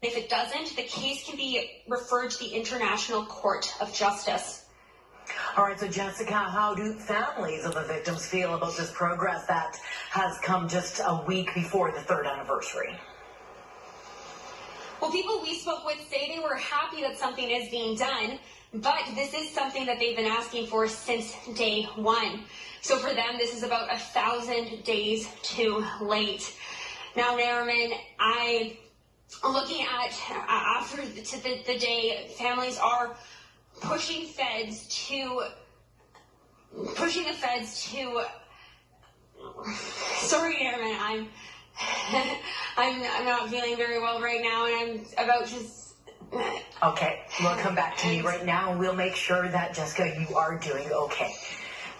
If it doesn't, the case can be referred to the International Court of Justice. All right, so Jessica, how do families of the victims feel about this progress that has come just a week before the third anniversary? Well, people we spoke with say they were happy that something is being done, but this is something that they've been asking for since day one. So for them, this is about 1,000 days too late. Now, Nariman, looking at after the day, families are pushing the feds to. Sorry, Nariman, I'm not feeling very well right now, and I'm about just. Okay, well, come back to me right now, and we'll make sure that, Jessica, you are doing okay.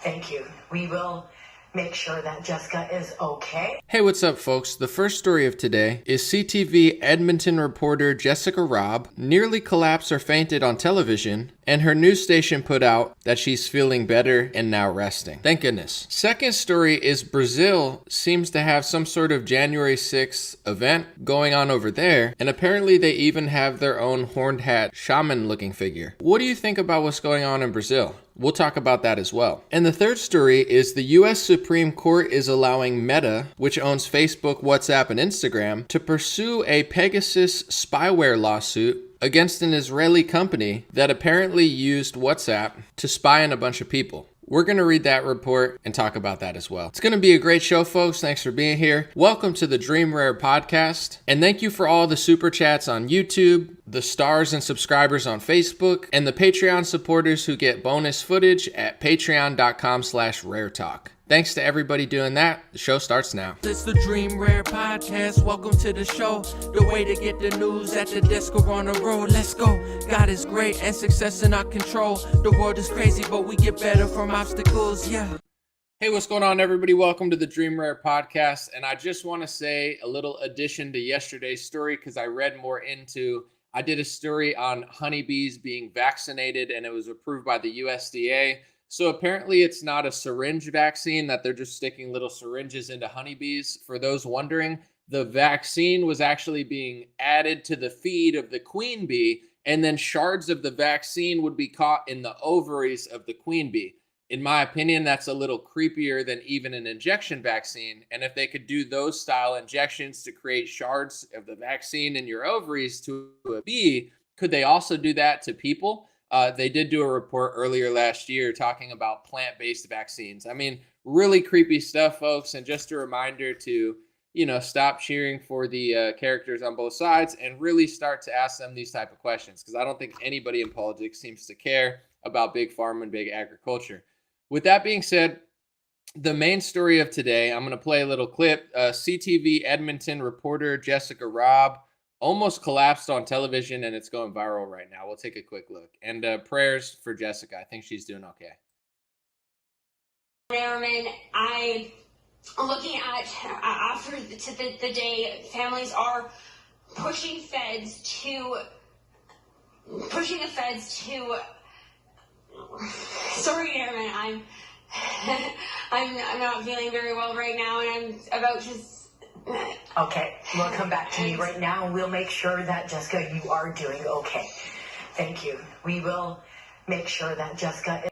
Thank you. We will make sure that Jessica is okay. Hey, what's up, folks? The first story of today is CTV Edmonton reporter Jessica Robb nearly collapsed or fainted on television, and her news station put out that she's feeling better and now resting. Thank goodness. Second story is Brazil seems to have some sort of January 6th event going on over there, and apparently they even have their own horned hat shaman-looking figure. What do you think about what's going on in Brazil? We'll talk about that as well. And the third story is the US Supreme Court is allowing Meta, which owns Facebook, WhatsApp, and Instagram, to pursue a Pegasus spyware lawsuit against an Israeli company that apparently used WhatsApp to spy on a bunch of people. We're going to read that report and talk about that as well. It's going to be a great show, folks. Thanks for being here. Welcome to the Dream Rare podcast. And thank you for all the super chats on YouTube, the stars and subscribers on Facebook, and the Patreon supporters who get bonus footage at patreon.com/raretalk. Thanks to everybody doing that. The show starts now. It's the Dream Rare Podcast. Welcome to the show. The way to get the news at the desk or on the road. Let's go. God is great and success in our control. The world is crazy, but we get better from obstacles. Yeah. Hey, what's going on, everybody? Welcome to the Dream Rare Podcast. And I just want to say a little addition to yesterday's story because I read more into. I did a story on honeybees being vaccinated and it was approved by the USDA. So apparently it's not a syringe vaccine that they're just sticking little syringes into honeybees. For those wondering, the vaccine was actually being added to the feed of the queen bee, and then shards of the vaccine would be caught in the ovaries of the queen bee. In my opinion, that's a little creepier than even an injection vaccine. And if they could do those style injections to create shards of the vaccine in your ovaries to a bee, could they also do that to people? They did do a report earlier last year talking about plant-based vaccines. I mean, really creepy stuff, folks. And just a reminder to, stop cheering for the characters on both sides and really start to ask them these type of questions, because I don't think anybody in politics seems to care about big pharma and big agriculture. With that being said, the main story of today, I'm going to play a little clip. CTV Edmonton reporter Jessica Robb almost collapsed on television, and it's going viral right now. We'll take a quick look. And prayers for Jessica. I think she's doing okay. Nariman, looking at after the day, families are pushing the feds to. Sorry, Nariman, I'm not feeling very well right now, and I'm about just. Okay, well, come back to me right now, and we'll make sure that, Jessica, you are doing okay. Thank you. We will make sure that Jessica is.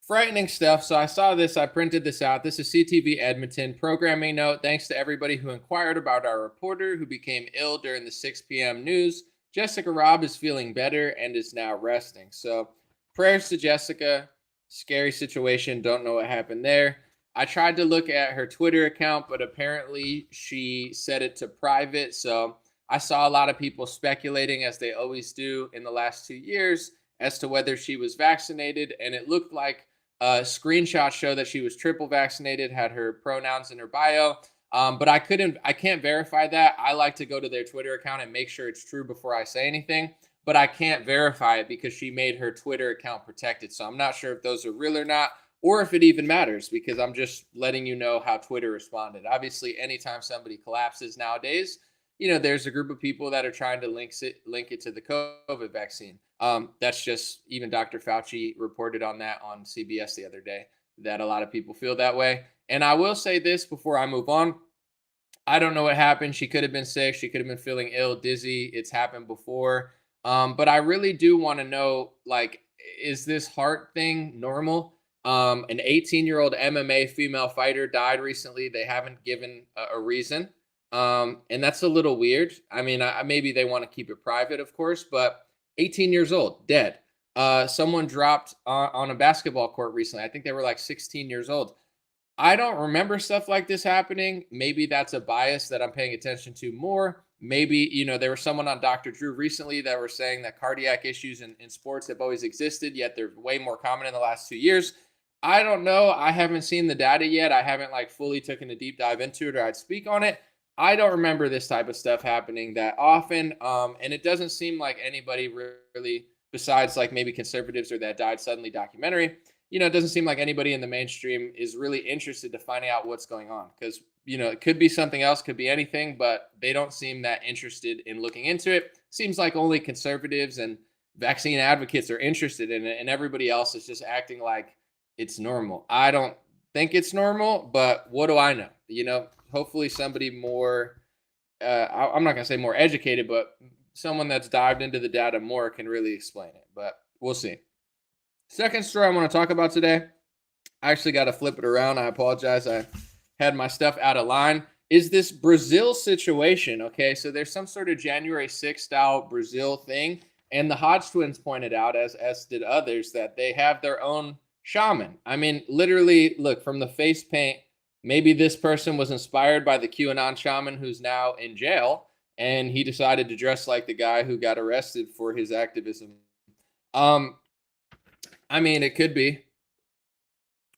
Frightening stuff. So I saw this. I printed this out. This is CTV Edmonton. Programming note, thanks to everybody who inquired about our reporter who became ill during the 6 p.m. news. Jessica Robb is feeling better and is now resting. So prayers to Jessica. Scary situation. Don't know what happened there. I tried to look at her Twitter account, but apparently she set it to private. So I saw a lot of people speculating, as they always do in the last 2 years, as to whether she was vaccinated. And it looked like screenshots show that she was triple vaccinated, had her pronouns in her bio. But I can't verify that. I like to go to their Twitter account and make sure it's true before I say anything. But I can't verify it because she made her Twitter account protected. So I'm not sure if those are real or not, or if it even matters, because I'm just letting you know how Twitter responded. Obviously, anytime somebody collapses nowadays, there's a group of people that are trying to link it to the COVID vaccine. That's just, even Dr. Fauci reported on that on CBS the other day, that a lot of people feel that way. And I will say this before I move on. I don't know what happened. She could have been sick. She could have been feeling ill, dizzy. It's happened before. But I really do want to know, like, is this heart thing normal? An 18-year-old MMA female fighter died recently. They haven't given a reason. And that's a little weird. I mean, maybe they want to keep it private, of course, but 18 years old, dead. Someone dropped on a basketball court recently. I think they were like 16 years old. I don't remember stuff like this happening. Maybe that's a bias that I'm paying attention to more. Maybe, there was someone on Dr. Drew recently that were saying that cardiac issues in sports have always existed, yet they're way more common in the last 2 years. I don't know. I haven't seen the data yet. I haven't like fully taken a deep dive into it, or I'd speak on it. I don't remember this type of stuff happening that often. And it doesn't seem like anybody really, besides like maybe conservatives or that died suddenly documentary, it doesn't seem like anybody in the mainstream is really interested to finding out what's going on, because, it could be something else, could be anything, but they don't seem that interested in looking into it. Seems like only conservatives and vaccine advocates are interested in it, and everybody else is just acting like it's normal. I don't think it's normal, but what do I know? Hopefully somebody more, I'm not going to say more educated, but someone that's dived into the data more can really explain it, but we'll see. Second story I want to talk about today, I actually got to flip it around. I apologize. I had my stuff out of line. Is this Brazil situation, okay? So there's some sort of January 6th style Brazil thing, and the Hodge twins pointed out, as did others, that they have their own shaman. I mean, literally, look, from the face paint, maybe this person was inspired by the QAnon shaman who's now in jail, and he decided to dress like the guy who got arrested for his activism. I mean, it could be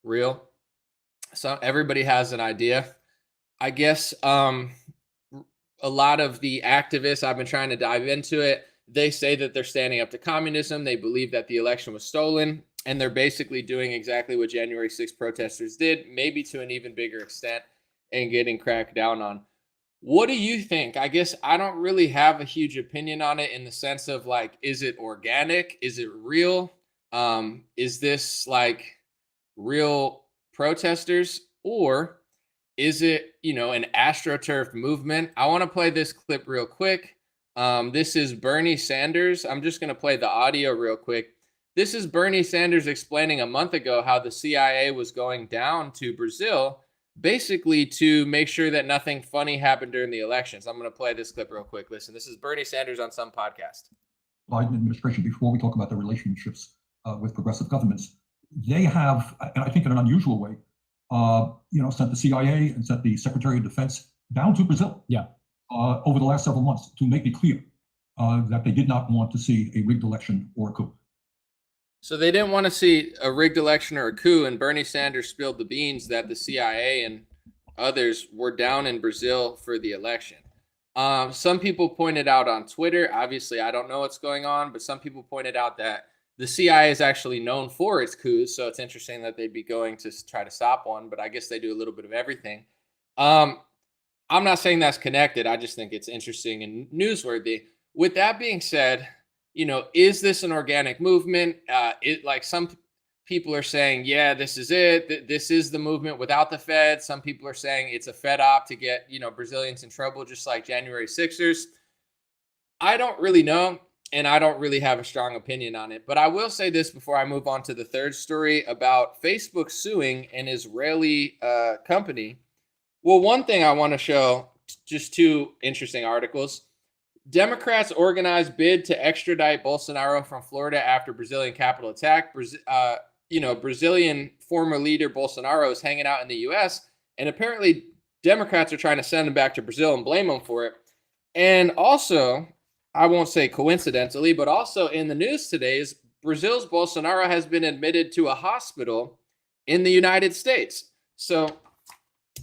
real. So everybody has an idea. I guess a lot of the activists, I've been trying to dive into it, they say that they're standing up to communism. They believe that the election was stolen, and they're basically doing exactly what January 6th protesters did, maybe to an even bigger extent, and getting cracked down on. What do you think? I guess I don't really have a huge opinion on it, in the sense of like, is it organic? Is it real? Is this like real protesters, or is it, an AstroTurf movement? I want to play this clip real quick. This is Bernie Sanders. I'm just going to play the audio real quick. This is Bernie Sanders explaining a month ago how the CIA was going down to Brazil, basically to make sure that nothing funny happened during the elections. I'm going to play this clip real quick. Listen, this is Bernie Sanders on some podcast. Biden administration, before we talk about the relationships with progressive governments, they have, and I think in an unusual way, sent the CIA and sent the Secretary of Defense down to Brazil over the last several months to make it clear that they did not want to see a rigged election or a coup. So they didn't want to see a rigged election or a coup, and Bernie Sanders spilled the beans that the CIA and others were down in Brazil for the election. Some people pointed out on Twitter, obviously I don't know what's going on, but some people pointed out that the CIA is actually known for its coups, so it's interesting that they'd be going to try to stop one, but I guess they do a little bit of everything. I'm not saying that's connected. I just think it's interesting and newsworthy. With that being said, is this an organic movement? Like some people are saying, yeah, this is it. This is the movement without the Fed. Some people are saying it's a Fed op to get, Brazilians in trouble, just like January 6ers. I don't really know, and I don't really have a strong opinion on it. But I will say this before I move on to the third story about Facebook suing an Israeli company. Well, one thing I want to show, just two interesting articles. Democrats organize bid to extradite Bolsonaro from Florida after Brazilian Capitol attack. Brazilian former leader Bolsonaro is hanging out in the U.S., and apparently Democrats are trying to send him back to Brazil and blame him for it. And also, I won't say coincidentally, but also in the news today is Brazil's Bolsonaro has been admitted to a hospital in the United States. So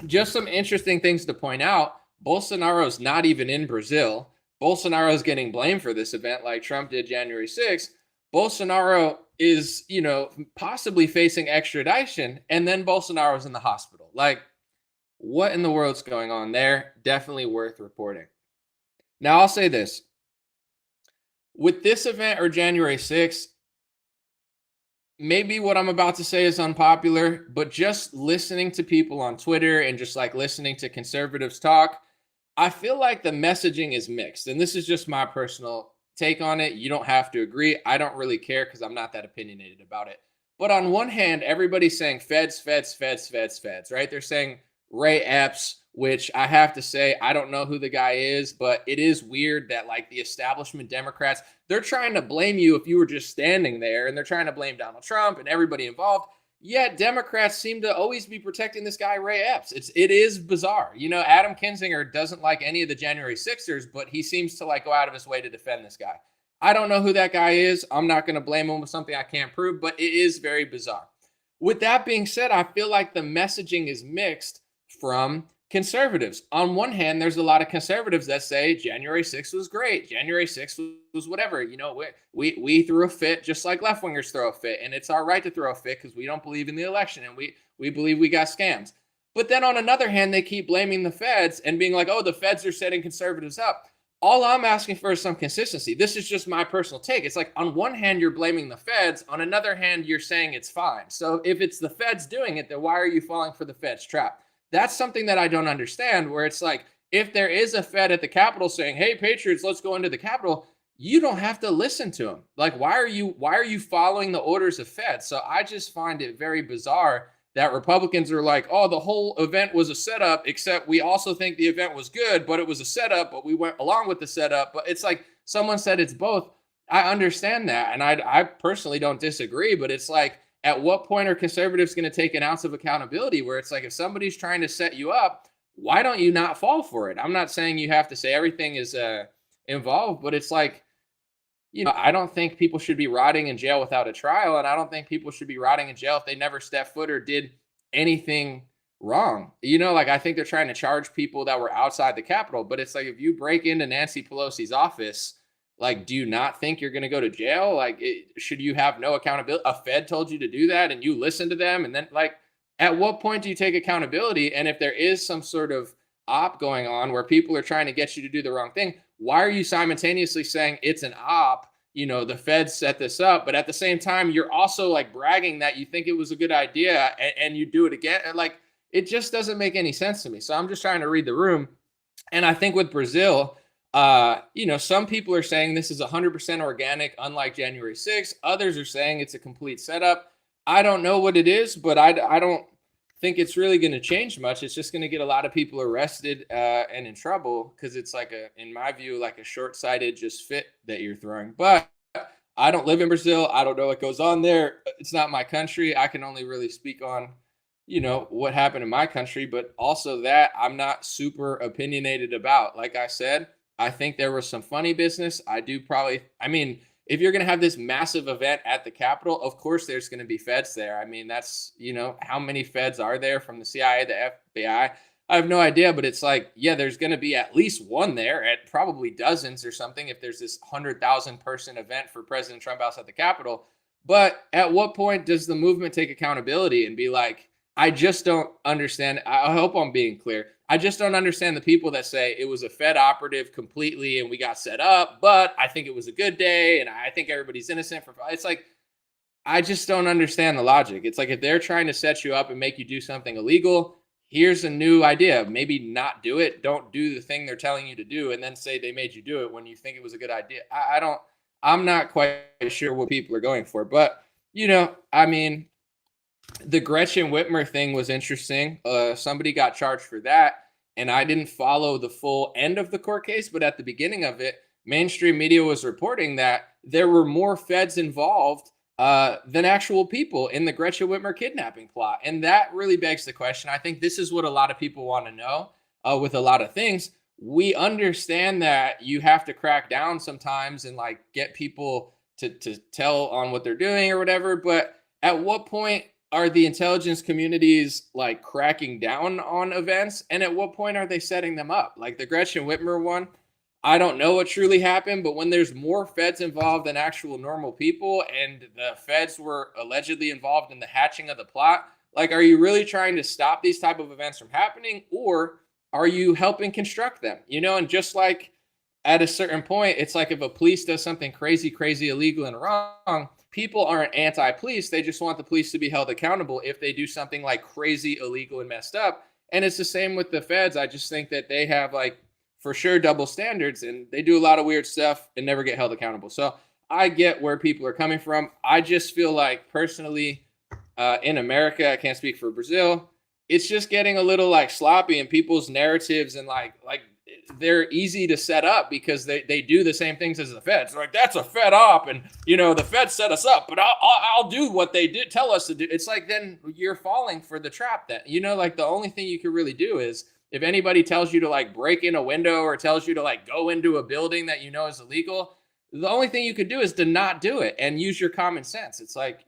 just some interesting things to point out. Bolsonaro's not even in Brazil. Bolsonaro's getting blamed for this event like Trump did January 6th. Bolsonaro is, possibly facing extradition, and then Bolsonaro's in the hospital. Like, what in the world's going on there? Definitely worth reporting. Now, I'll say this. With this event or January 6th, maybe what I'm about to say is unpopular, but just listening to people on Twitter and just like listening to conservatives talk, I feel like the messaging is mixed, and this is just my personal take on it. You don't have to agree. I don't really care because I'm not that opinionated about it. But on one hand, everybody's saying feds, feds, feds, feds, feds, right? They're saying Ray Epps, which I have to say, I don't know who the guy is, but it is weird that like the establishment Democrats, they're trying to blame you if you were just standing there, and they're trying to blame Donald Trump and everybody involved. Yet Democrats seem to always be protecting this guy Ray Epps. It is bizarre. You know, Adam Kinzinger doesn't like any of the January 6ers, but he seems to like go out of his way to defend this guy. I don't know who that guy is. I'm not going to blame him with something I can't prove, but it is very bizarre. With that being said, I feel like the messaging is mixed from conservatives. On one hand, there's a lot of conservatives that say January 6th was great. January 6th was whatever. You know, we threw a fit just like left wingers throw a fit, and it's our right to throw a fit because we don't believe in the election and we believe we got scams. But then on another hand, they keep blaming the feds and being like, oh, the feds are setting conservatives up. All I'm asking for is some consistency. This is just my personal take. It's like on one hand, you're blaming the feds. On another hand, you're saying it's fine. So if it's the feds doing it, then why are you falling for the feds trap? That's something that I don't understand, where it's like, if there is a Fed at the Capitol saying, hey, Patriots, let's go into the Capitol, you don't have to listen to them. Like, why are you following the orders of Fed? So I just find it very bizarre that Republicans are like, oh, the whole event was a setup, except we also think the event was good, but it was a setup, but we went along with the setup. But it's like someone said it's both. I understand that. And I personally don't disagree, but it's like, at what point are conservatives going to take an ounce of accountability where it's like, if somebody's trying to set you up, why don't you not fall for it? I'm not saying you have to say everything is involved, but it's like, you know, I don't think people should be rotting in jail without a trial. And I don't think people should be rotting in jail if they never stepped foot or did anything wrong. You know, like I think they're trying to charge people that were outside the Capitol, but it's like, if you break into Nancy Pelosi's office, like, do you not think you're going to go to jail? Like, should you have no accountability? A Fed told you to do that and you listen to them. And then, like, at what point do you take accountability? And if there is some sort of op going on where people are trying to get you to do the wrong thing, why are you simultaneously saying it's an op? You know, the Fed set this up, but at the same time, you're also like bragging that you think it was a good idea and you do it again. And like, it just doesn't make any sense to me. So I'm just trying to read the room. And I think with Brazil, you know, some people are saying this is 100% organic, unlike January 6th. Others are saying it's a complete setup. I don't know what it is, but I don't think it's really going to change much. It's just going to get a lot of people arrested and in trouble because it's like in my view, like a short-sighted just fit that you're throwing. But I don't live in Brazil. I don't know what goes on there. It's not my country. I can only really speak on, you know, what happened in my country, but also that I'm not super opinionated about. Like I said, I think there was some funny business. I mean, if you're going to have this massive event at the Capitol, of course there's going to be feds there. I mean, that's, you know, how many feds are there from the CIA, the FBI? I have no idea, but it's like, yeah, there's going to be at least one there, at probably dozens or something, if there's this 100,000 person event for President Trump outside the Capitol. But at what point does the movement take accountability and be like, I just don't understand. I hope I'm being clear. I just don't understand the people that say it was a Fed operative completely and we got set up, but I think it was a good day and I think everybody's innocent. It's like, I just don't understand the logic. It's like, if they're trying to set you up and make you do something illegal, here's a new idea. Maybe not do it. Don't do the thing they're telling you to do and then say they made you do it when you think it was a good idea. I'm not quite sure what people are going for, but you know, I mean, the Gretchen Whitmer thing was interesting. Somebody got charged for that, and I didn't follow the full end of the court case, but at the beginning of it, mainstream media was reporting that there were more feds involved than actual people in the Gretchen Whitmer kidnapping plot. And that really begs the question. I think this is what a lot of people want to know with a lot of things. We understand that you have to crack down sometimes and like get people to tell on what they're doing or whatever, but at what point are the intelligence communities like cracking down on events? And at what point are they setting them up? Like the Gretchen Whitmer one, I don't know what truly happened, but when there's more feds involved than actual normal people, and the feds were allegedly involved in the hatching of the plot, like, are you really trying to stop these type of events from happening, or are you helping construct them? You know, and just like at a certain point, it's like if a police does something crazy illegal and wrong, people aren't anti-police. They just want the police to be held accountable if they do something like crazy, illegal, and messed up. And it's the same with the feds. I just think that they have like for sure double standards, and they do a lot of weird stuff and never get held accountable. So I get where people are coming from. I just feel like personally, in America, I can't speak for Brazil, it's just getting a little like sloppy, and people's narratives and like they're easy to set up because they do the same things as the feds. They're like, that's a Fed op, and the Fed set us up, but I'll do what they did tell us to do. It's like, then you're falling for the trap. That like the only thing you can really do is, if anybody tells you to like break in a window or tells you to like go into a building that is illegal, the only thing you could do is to not do it and use your common sense. It's like,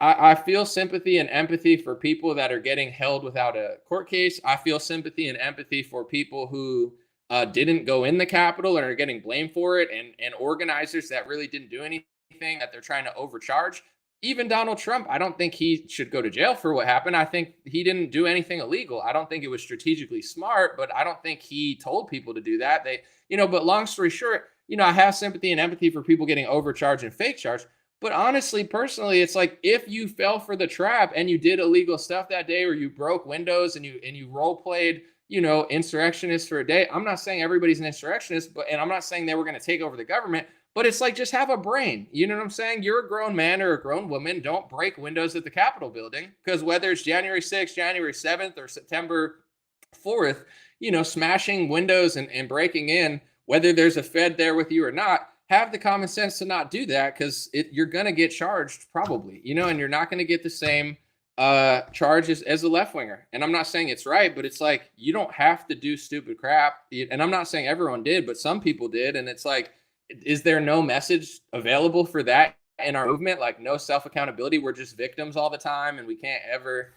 I feel sympathy and empathy for people that are getting held without a court case. I feel sympathy and empathy for people who didn't go in the Capitol and are getting blamed for it, and organizers that really didn't do anything, that they're trying to overcharge. Even Donald Trump, I don't think he should go to jail for what happened. I think he didn't do anything illegal. I don't think it was strategically smart, but I don't think he told people to do that. But long story short, I have sympathy and empathy for people getting overcharged and fake charged. But honestly, personally, it's like, if you fell for the trap and you did illegal stuff that day, or you broke windows and you role played, insurrectionists for a day. I'm not saying everybody's an insurrectionist, and I'm not saying they were going to take over the government, but it's like, just have a brain. You know what I'm saying? You're a grown man or a grown woman. Don't break windows at the Capitol building, because whether it's January 6th, January 7th, or September 4th, smashing windows and breaking in, whether there's a Fed there with you or not, have the common sense to not do that, because you're going to get charged probably, and you're not going to get the same charges as a left winger. And I'm not saying it's right, but it's like, you don't have to do stupid crap. And I'm not saying everyone did, but some people did. And it's like, is there no message available for that in our movement? Like, no self-accountability. We're just victims all the time, and we can't ever,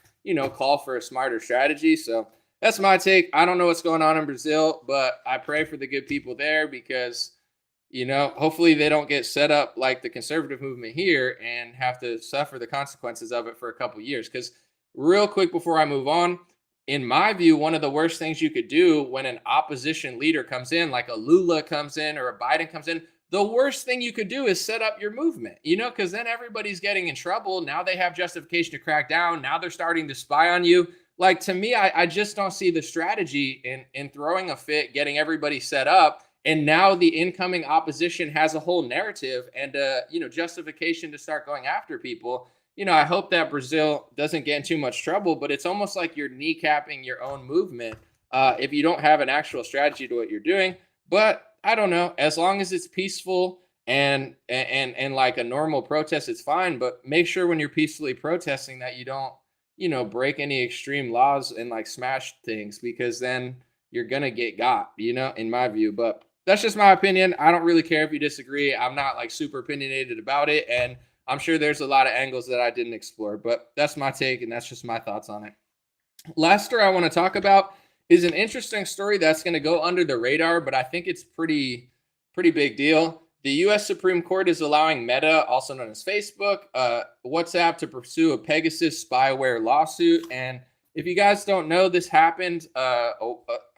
call for a smarter strategy. So that's my take. I don't know what's going on in Brazil, but I pray for the good people there, because hopefully they don't get set up like the conservative movement here and have to suffer the consequences of it for a couple of years. Because real quick before I move on, in my view, one of the worst things you could do when an opposition leader comes in, like a Lula comes in or a Biden comes in, the worst thing you could do is set up your movement, because then everybody's getting in trouble. Now they have justification to crack down. Now they're starting to spy on you. Like, to me, I just don't see the strategy in throwing a fit, getting everybody set up. And now the incoming opposition has a whole narrative and, justification to start going after people. I hope that Brazil doesn't get in too much trouble, but it's almost like you're kneecapping your own movement if you don't have an actual strategy to what you're doing. But I don't know. As long as it's peaceful and like a normal protest, it's fine. But make sure when you're peacefully protesting that you don't, break any extreme laws and like smash things, because then you're going to get got, in my view. But that's just my opinion. I don't really care if you disagree. I'm not like super opinionated about it. And I'm sure there's a lot of angles that I didn't explore, but that's my take, and that's just my thoughts on it. Last story I want to talk about is an interesting story that's going to go under the radar, but I think it's pretty big deal. The U.S. Supreme Court is allowing Meta, also known as Facebook, WhatsApp, to pursue a Pegasus spyware lawsuit. And if you guys don't know, this happened, I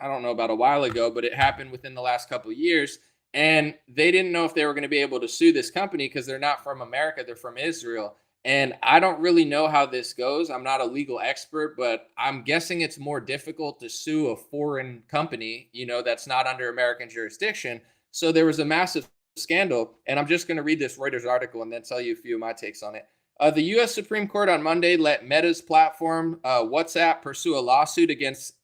don't know, about a while ago, but it happened within the last couple of years. And they didn't know if they were going to be able to sue this company because they're not from America, they're from Israel. And I don't really know how this goes. I'm not a legal expert, but I'm guessing it's more difficult to sue a foreign company, that's not under American jurisdiction. So there was a massive scandal. And I'm just going to read this Reuters article and then tell you a few of my takes on it. The U.S. Supreme Court on Monday let Meta's platform, WhatsApp, pursue a lawsuit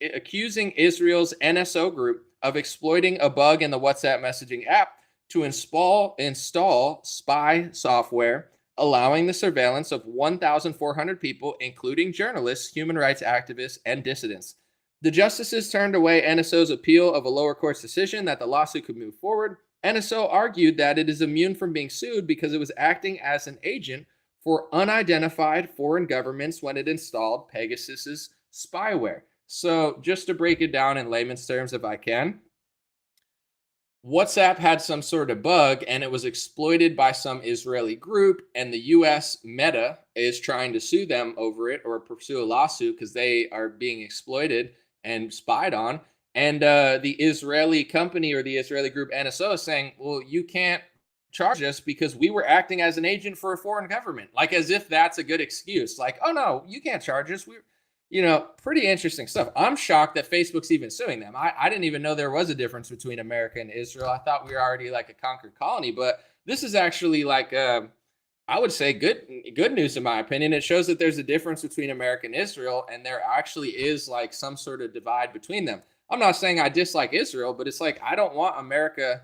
accusing Israel's NSO group of exploiting a bug in the WhatsApp messaging app to install spy software, allowing the surveillance of 1,400 people, including journalists, human rights activists, and dissidents. The justices turned away NSO's appeal of a lower court's decision that the lawsuit could move forward. NSO argued that it is immune from being sued because it was acting as an agent for unidentified foreign governments when it installed Pegasus's spyware. So just to break it down in layman's terms, if I can, WhatsApp had some sort of bug and it was exploited by some Israeli group, and the US Meta is trying to sue them over it or pursue a lawsuit because they are being exploited and spied on. And the Israeli company or the Israeli group NSO is saying, well, you can't charge us because we were acting as an agent for a foreign government, like as if that's a good excuse. Like, oh no, you can't charge us. pretty interesting stuff. I'm shocked that Facebook's even suing them. I didn't even know there was a difference between America and Israel. I thought we were already like a conquered colony, but this is actually like, I would say good news in my opinion. It shows that there's a difference between America and Israel, and there actually is like some sort of divide between them. I'm not saying I dislike Israel, but it's like I don't want America,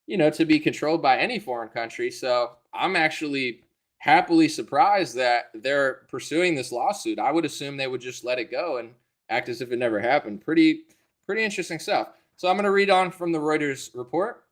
to be controlled by any foreign country. So I'm actually happily surprised that they're pursuing this lawsuit. I would assume they would just let it go and act as if it never happened. Pretty interesting stuff. So I'm going to read on from the Reuters report.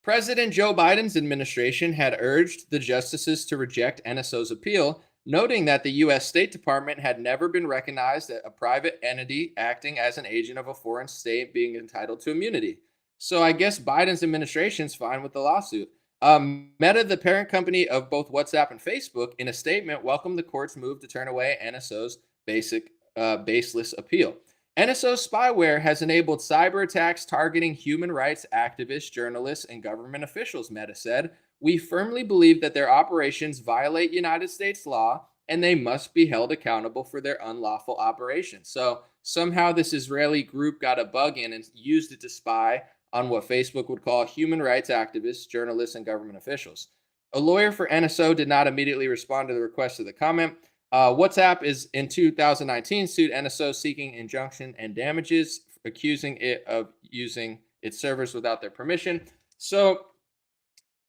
President Joe Biden's administration had urged the justices to reject NSO's appeal, noting that the U.S. State Department had never been recognized as a private entity acting as an agent of a foreign state being entitled to immunity. So I guess Biden's administration's fine with the lawsuit. Meta, the parent company of both WhatsApp and Facebook, in a statement, welcomed the court's move to turn away NSO's baseless appeal. NSO's spyware has enabled cyber attacks targeting human rights activists, journalists, and government officials, Meta said. We firmly believe that their operations violate United States law, and they must be held accountable for their unlawful operations. So somehow this Israeli group got a bug in and used it to spy on what Facebook would call human rights activists, journalists, and government officials. A lawyer for NSO did not immediately respond to the request of the comment. WhatsApp is in 2019 sued NSO seeking injunction and damages, accusing it of using its servers without their permission. So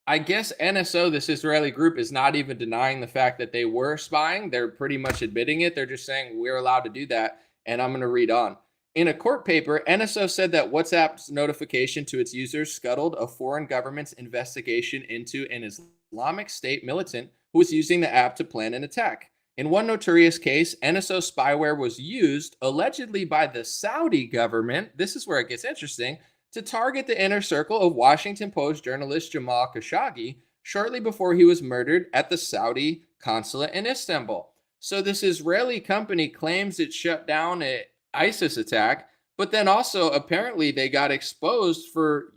I guess NSO, this Israeli group, is not even denying the fact that they were spying. They're pretty much admitting it. They're just saying we're allowed to do that. And I'm going to read on. In a court paper, NSO said that WhatsApp's notification to its users scuttled a foreign government's investigation into an Islamic State militant who was using the app to plan an attack. In one notorious case, NSO spyware was used, allegedly by the Saudi government, this is where it gets interesting, to target the inner circle of Washington Post journalist Jamal Khashoggi shortly before he was murdered at the Saudi consulate in Istanbul. So this Israeli company claims it shut down an ISIS attack, but then also apparently they got exposed for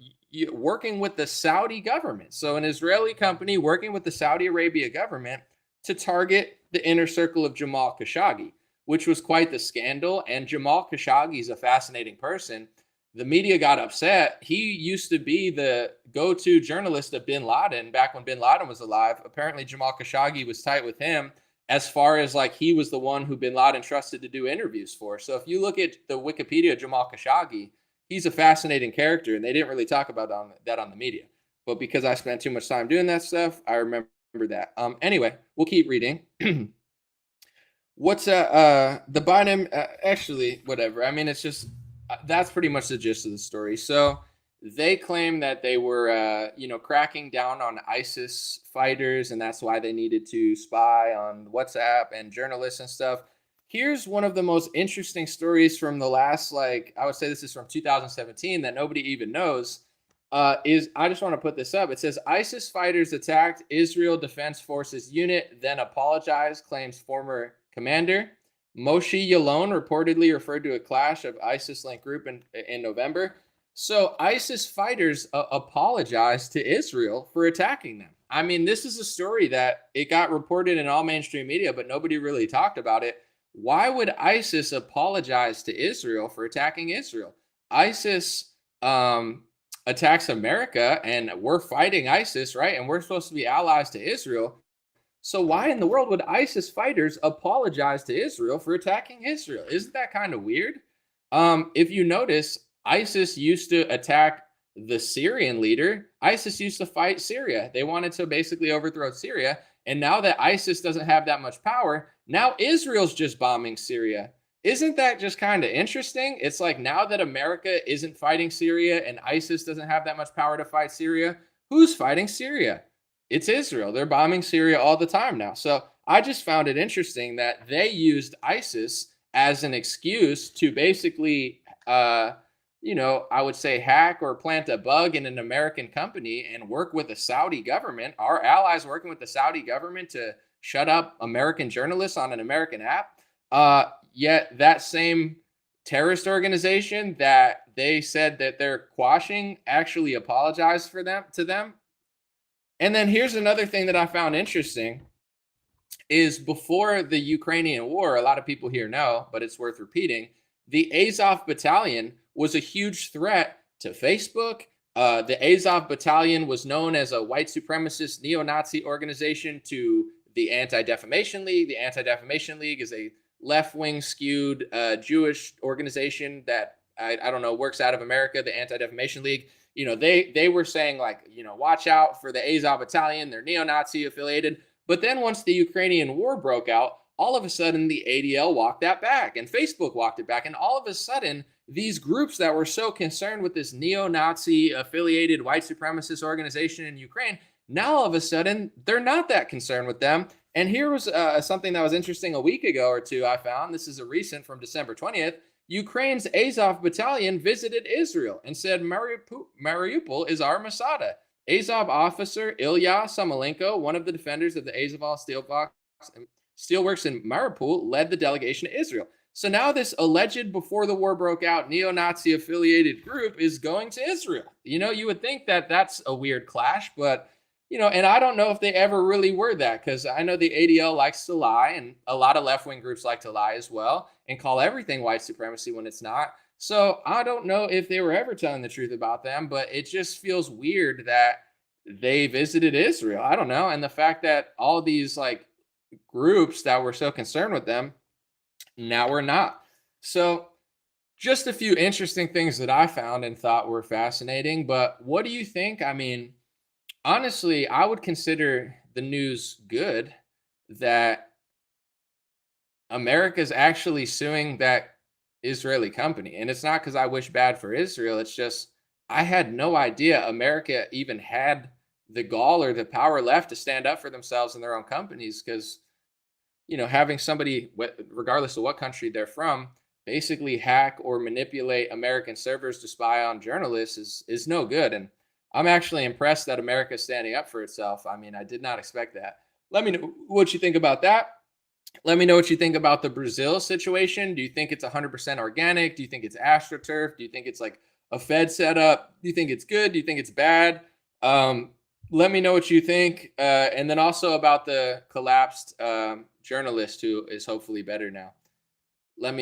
working with the Saudi government. So an Israeli company working with the Saudi Arabia government to target the inner circle of Jamal Khashoggi, which was quite the scandal. And Jamal Khashoggi is a fascinating person. The media got upset. He used to be the go-to journalist of bin Laden back when bin Laden was alive. Apparently, Jamal Khashoggi was tight with him as far as like he was the one who bin Laden trusted to do interviews for. So if you look at the Wikipedia of Jamal Khashoggi, he's a fascinating character, and they didn't really talk about that on the media. But because I spent too much time doing that stuff, I remember that. Anyway, we'll keep reading. What's the Biden? Actually, whatever. I mean, it's just that's pretty much the gist of the story. So they claim that they were, cracking down on ISIS fighters, and that's why they needed to spy on WhatsApp and journalists and stuff. Here's one of the most interesting stories from the last, I would say this is from 2017 that nobody even knows. I just want to put this up. It says ISIS fighters attacked Israel Defense Forces unit, then apologized, claims former commander. Moshe Yalon reportedly referred to a clash of ISIS-linked group in November. So ISIS fighters apologized to Israel for attacking them. I mean, this is a story that it got reported in all mainstream media, but nobody really talked about it. Why would ISIS apologize to Israel for attacking Israel? ISIS attacks America, and we're fighting ISIS, right? And we're supposed to be allies to Israel. So why in the world would ISIS fighters apologize to Israel for attacking Israel? Isn't that kind of weird? If you notice, ISIS used to attack the Syrian leader. ISIS used to fight Syria. They wanted to basically overthrow Syria. And now that ISIS doesn't have that much power, now Israel's just bombing Syria. Isn't that just kind of interesting? It's like now that America isn't fighting Syria and ISIS doesn't have that much power to fight Syria, who's fighting Syria? It's Israel. They're bombing Syria all the time now. So I just found it interesting that they used ISIS as an excuse to basically, I would say hack or plant a bug in an American company and work with the Saudi government, our allies working with the Saudi government to shut up American journalists on an American app. Yet that same terrorist organization that they said that they're quashing actually apologized to them. And then here's another thing that I found interesting. is before the Ukrainian war, a lot of people here know, but it's worth repeating, the Azov Battalion was a huge threat to Facebook. The Azov Battalion was known as a white supremacist neo-Nazi organization to the Anti-Defamation League. The Anti-Defamation League is a left-wing skewed Jewish organization that I don't know, works out of America, the Anti-Defamation League. They were saying like, watch out for the Azov Battalion. They're neo-Nazi affiliated. But then once the Ukrainian war broke out, all of a sudden the ADL walked that back and Facebook walked it back. And all of a sudden, these groups that were so concerned with this neo-Nazi affiliated white supremacist organization in Ukraine, now all of a sudden, they're not that concerned with them. And here was something that was interesting a week ago or two I found. This is a recent from December 20th. Ukraine's Azov Battalion visited Israel and said, Mariupol is our Masada. Azov officer Ilya Samolenko, one of the defenders of the Azovstal Steelworks in Mariupol, led the delegation to Israel. So now this alleged before the war broke out neo-Nazi affiliated group is going to Israel. You would think that that's a weird clash, but and I don't know if they ever really were that, because I know the ADL likes to lie, and a lot of left-wing groups like to lie as well and call everything white supremacy when it's not. So I don't know if they were ever telling the truth about them, but it just feels weird that they visited Israel. I don't know. And the fact that all these like groups that were so concerned with them, now we're not. So just a few interesting things that I found and thought were fascinating. But what do you think? I mean, honestly, I would consider the news good that America's actually suing that Israeli company. And it's not because I wish bad for Israel. It's just I had no idea America even had the gall or the power left to stand up for themselves and their own companies, because having somebody, regardless of what country they're from, basically hack or manipulate American servers to spy on journalists is no good. And I'm actually impressed that America is standing up for itself. I mean, I did not expect that. Let me know what you think about that. Let me know what you think about the Brazil situation. Do you think it's 100% organic? Do you think it's AstroTurf? Do you think it's like a Fed setup? Do you think it's good? Do you think it's bad? Let me know what you think. And then also about the collapsed journalist who is hopefully better now.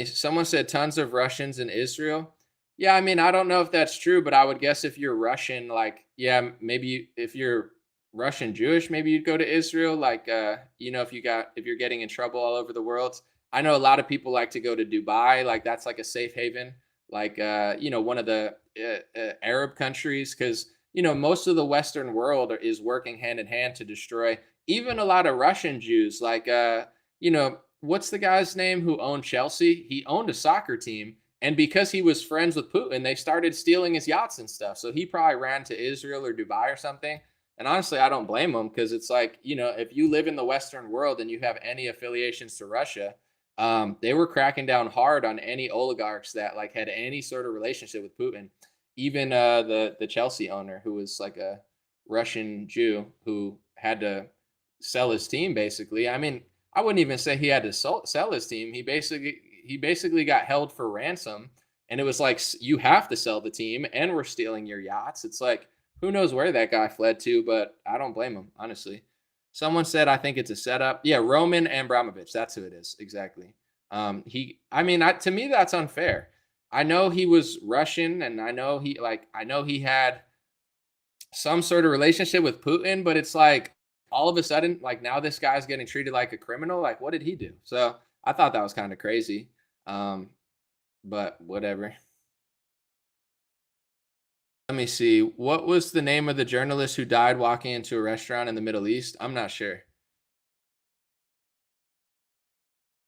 Someone said tons of Russians in Israel. Yeah, I mean, I don't know if that's true, but I would guess if you're Russian, like, yeah, maybe if you're Russian Jewish, maybe you'd go to Israel. Like, if you're getting in trouble all over the world. I know a lot of people like to go to Dubai. Like, that's like a safe haven, like, one of the Arab countries, because, most of the Western world is working hand in hand to destroy even a lot of Russian Jews. Like, what's the guy's name who owned Chelsea? He owned a soccer team. And because he was friends with Putin, they started stealing his yachts and stuff. So he probably ran to Israel or Dubai or something. And honestly, I don't blame him, because it's like, if you live in the Western world and you have any affiliations to Russia, they were cracking down hard on any oligarchs that like had any sort of relationship with Putin. Even the Chelsea owner, who was like a Russian Jew who had to sell his team, basically. I mean, I wouldn't even say he had to sell his team. He basically got held for ransom, and it was like, you have to sell the team and we're stealing your yachts. It's like, who knows where that guy fled to, but I don't blame him, honestly. Someone said, I think it's a setup. Yeah, Roman Abramovich, that's who it is. Exactly. To me, that's unfair. I know he was Russian, and I know he had some sort of relationship with Putin, but it's like, all of a sudden, like, now this guy's getting treated like a criminal. Like, what did he do? So I thought that was kind of crazy. But whatever. Let me see. What was the name of the journalist who died walking into a restaurant in the Middle East? I'm not sure.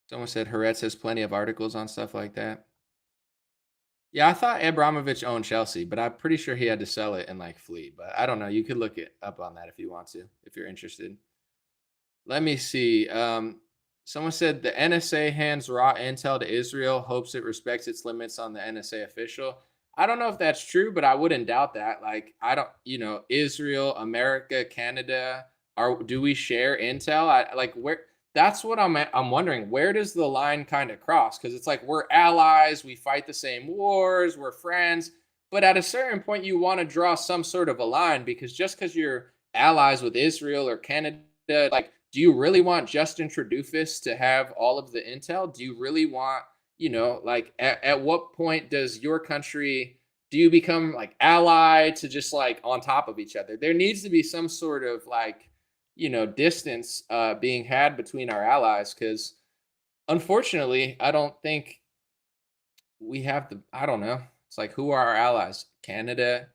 Someone said Haaretz has plenty of articles on stuff like that. Yeah, I thought Abramovich owned Chelsea, but I'm pretty sure he had to sell it and like flee. But I don't know. You could look it up on that if you want to, if you're interested. Let me see. Someone said the NSA hands raw intel to Israel, hopes it respects its limits on the NSA official. I don't know if that's true, but I wouldn't doubt that. Like, I don't, Israel, America, Canada, do we share intel? Where? That's what I'm wondering. Where does the line kind of cross? Because it's like, we're allies, we fight the same wars, we're friends. But at a certain point, you want to draw some sort of a line, because just because you're allies with Israel or Canada, like, do you really want Justin Trudeau to have all of the intel? Do you really want, like at what point does your country, do you become like ally to just like on top of each other? There needs to be some sort of like, distance being had between our allies, because unfortunately, I don't think we have the, I don't know. It's like, who are our allies? Canada,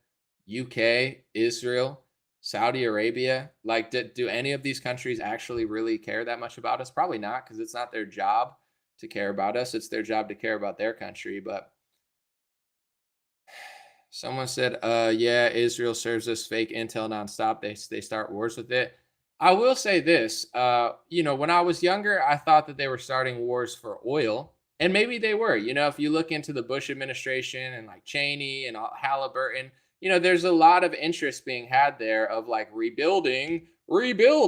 UK, Israel, Saudi Arabia. Like, do any of these countries actually really care that much about us? Probably not, because it's not their job to care about us. It's their job to care about their country. But someone said, yeah, Israel serves us fake intel nonstop. They start wars with it. I will say this, when I was younger, I thought that they were starting wars for oil. And maybe they were. If you look into the Bush administration and like Cheney and Halliburton, there's a lot of interest being had there of like rebuild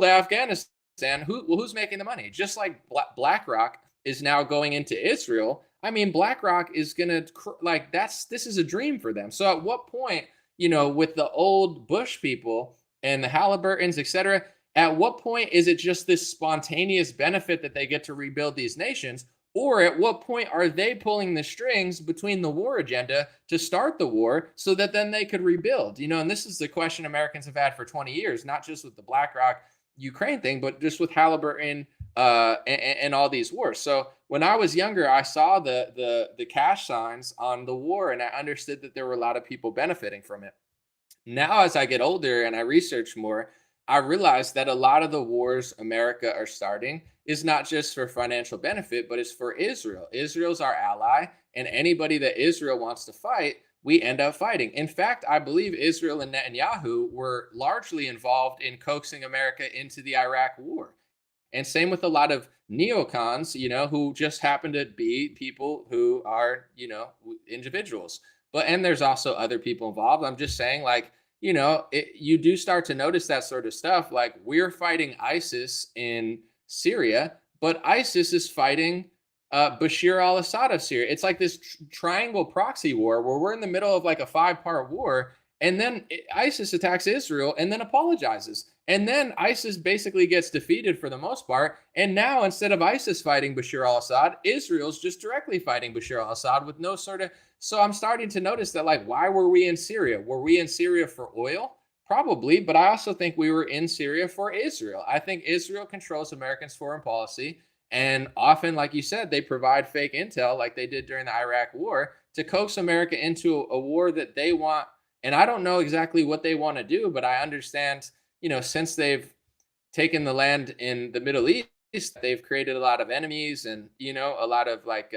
Afghanistan. Who's making the money? Just like BlackRock is now going into Israel. I mean, BlackRock is gonna this is a dream for them. So at what point, with the old Bush people and the Halliburtons, etc., at what point is it just this spontaneous benefit that they get to rebuild these nations? Or at what point are they pulling the strings between the war agenda to start the war so that then they could rebuild? And this is the question Americans have had for 20 years, not just with the BlackRock Ukraine thing, but just with Halliburton and all these wars. So when I was younger, I saw the cash signs on the war, and I understood that there were a lot of people benefiting from it. Now, as I get older and I research more, I realized that a lot of the wars America are starting is not just for financial benefit, but it's for Israel. Israel's our ally, and anybody that Israel wants to fight, we end up fighting. In fact, I believe Israel and Netanyahu were largely involved in coaxing America into the Iraq war. And same with a lot of neocons, who just happen to be people who are, individuals. And there's also other people involved. I'm just saying, like, you do start to notice that sort of stuff. Like, we're fighting ISIS in Syria, but ISIS is fighting Bashir al-Assad of Syria. It's like this triangle proxy war where we're in the middle of like a 5-part war, and then ISIS attacks Israel and then apologizes. And then ISIS basically gets defeated for the most part. And now, instead of ISIS fighting Bashir al-Assad, Israel's just directly fighting Bashir al-Assad with no sort of. So I'm starting to notice that, like, why were we in Syria? Were we in Syria for oil? Probably, but I also think we were in Syria for Israel. I think Israel controls Americans' foreign policy. And often, like you said, they provide fake intel like they did during the Iraq war to coax America into a war that they want. And I don't know exactly what they want to do, but I understand, since they've taken the land in the Middle East, they've created a lot of enemies and, a lot of like,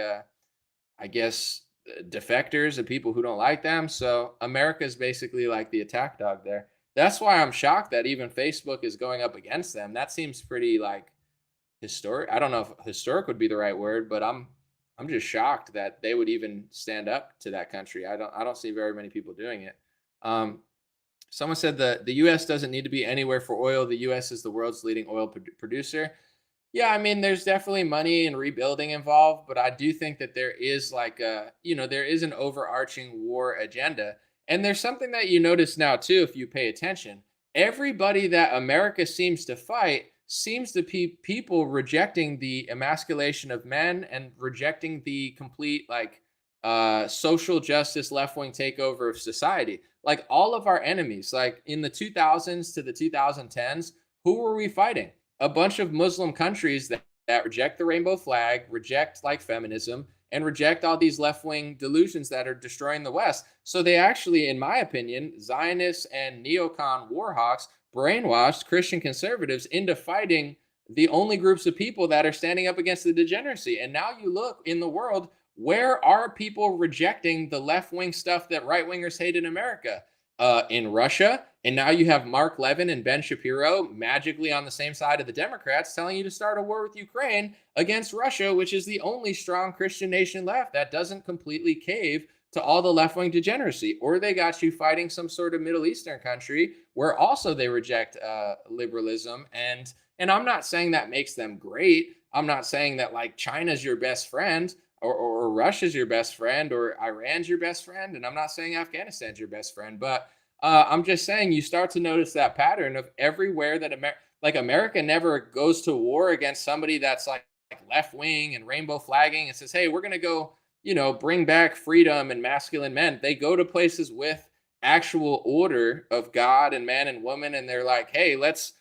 I guess, defectors and people who don't like them. So America is basically like the attack dog there. That's why I'm shocked that even Facebook is going up against them. That seems pretty like historic. I don't know if historic would be the right word, but I'm just shocked that they would even stand up to that country. I don't see very many people doing it. Someone said the U.S. doesn't need to be anywhere for oil. The U.S. is the world's leading oil producer. Yeah, I mean, there's definitely money and rebuilding involved, but I do think that there is like there is an overarching war agenda. And there's something that you notice now too, if you pay attention. Everybody that America seems to fight seems to be people rejecting the emasculation of men and rejecting the complete like social justice left-wing takeover of society. Like all of our enemies, like in the 2000s to the 2010s, who were we fighting? A bunch of Muslim countries that reject the rainbow flag, reject like feminism, and reject all these left-wing delusions that are destroying the West. So they actually, in my opinion, Zionists and neocon warhawks brainwashed Christian conservatives into fighting the only groups of people that are standing up against the degeneracy. And now you look in the world, where are people rejecting the left-wing stuff that right-wingers hate in America? In Russia. And now you have Mark Levin and Ben Shapiro magically on the same side of the Democrats telling you to start a war with Ukraine against Russia, which is the only strong Christian nation left that doesn't completely cave to all the left-wing degeneracy. Or they got you fighting some sort of Middle Eastern country where also they reject liberalism. And I'm not saying that makes them great. I'm not saying that like China's your best friend or Russia's your best friend or Iran's your best friend. And I'm not saying Afghanistan's your best friend, but I'm just saying you start to notice that pattern of everywhere that Like America never goes to war against somebody that's like left wing and rainbow flagging and says, hey, we're going to go, bring back freedom and masculine men. They go to places with actual order of God and man and woman. And they're like, hey, let's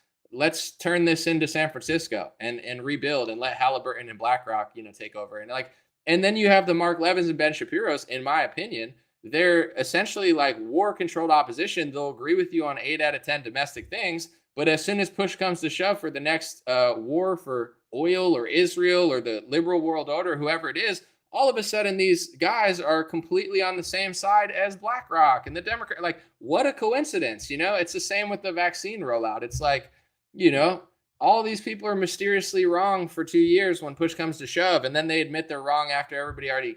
turn this into San Francisco and rebuild and let Halliburton and BlackRock, take over. And then you have the Mark Levins and Ben Shapiro's, in my opinion, they're essentially like war controlled opposition. They'll agree with you on 8 out of 10 domestic things. But as soon as push comes to shove for the next war for oil or Israel or the liberal world order, whoever it is, all of a sudden these guys are completely on the same side as BlackRock and the Democrat. Like, what a coincidence. It's the same with the vaccine rollout. It's like, all these people are mysteriously wrong for 2 years when push comes to shove, and then they admit they're wrong after everybody already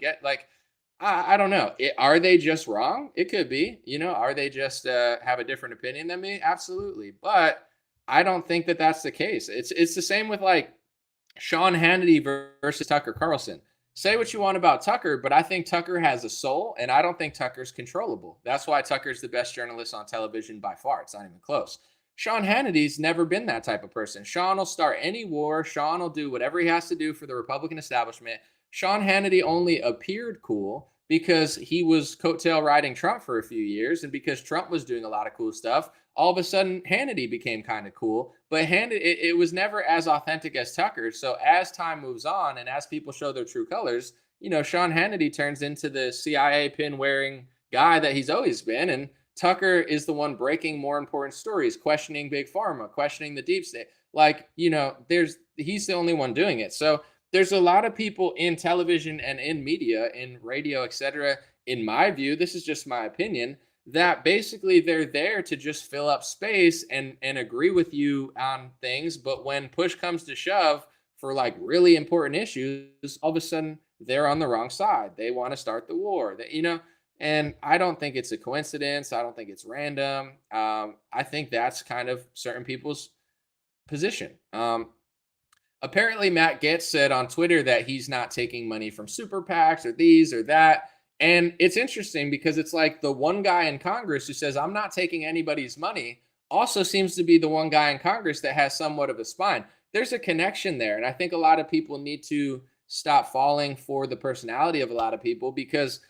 I don't know. Are they just wrong? It could be. Are they just have a different opinion than me? Absolutely. But I don't think that that's the case. It's the same with like Sean Hannity versus Tucker Carlson. Say what you want about Tucker, but I think Tucker has a soul, and I don't think Tucker's controllable. That's why Tucker's the best journalist on television by far. It's not even close. Sean Hannity's never been that type of person. Sean will start any war. Sean will do whatever he has to do for the Republican establishment. Sean Hannity only appeared cool because he was coattail riding Trump for a few years, and because Trump was doing a lot of cool stuff, all of a sudden Hannity became kind of cool. But it was never as authentic as Tucker. So as time moves on and as people show their true colors, Sean Hannity turns into the CIA pin wearing guy that he's always been, and Tucker is the one breaking more important stories, questioning big pharma, questioning the deep state. He's the only one doing it. So there's a lot of people in television and in media, in radio, etc. In my view, this is just my opinion, that basically they're there to just fill up space and agree with you on things. But when push comes to shove for like really important issues, all of a sudden they're on the wrong side. They want to start the war. And I don't think it's a coincidence. I don't think it's random. I think that's kind of certain people's position. Apparently, Matt Gaetz said on Twitter that he's not taking money from super PACs or these or that. And it's interesting because it's like the one guy in Congress who says, I'm not taking anybody's money, also seems to be the one guy in Congress that has somewhat of a spine. There's a connection there. And I think a lot of people need to stop falling for the personality of a lot of people because,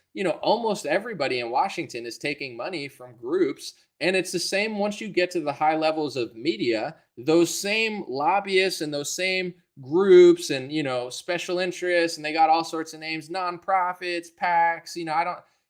almost everybody in Washington is taking money from groups. And it's the same once you get to the high levels of media, those same lobbyists and those same groups and, special interests, and they got all sorts of names, nonprofits, PACs,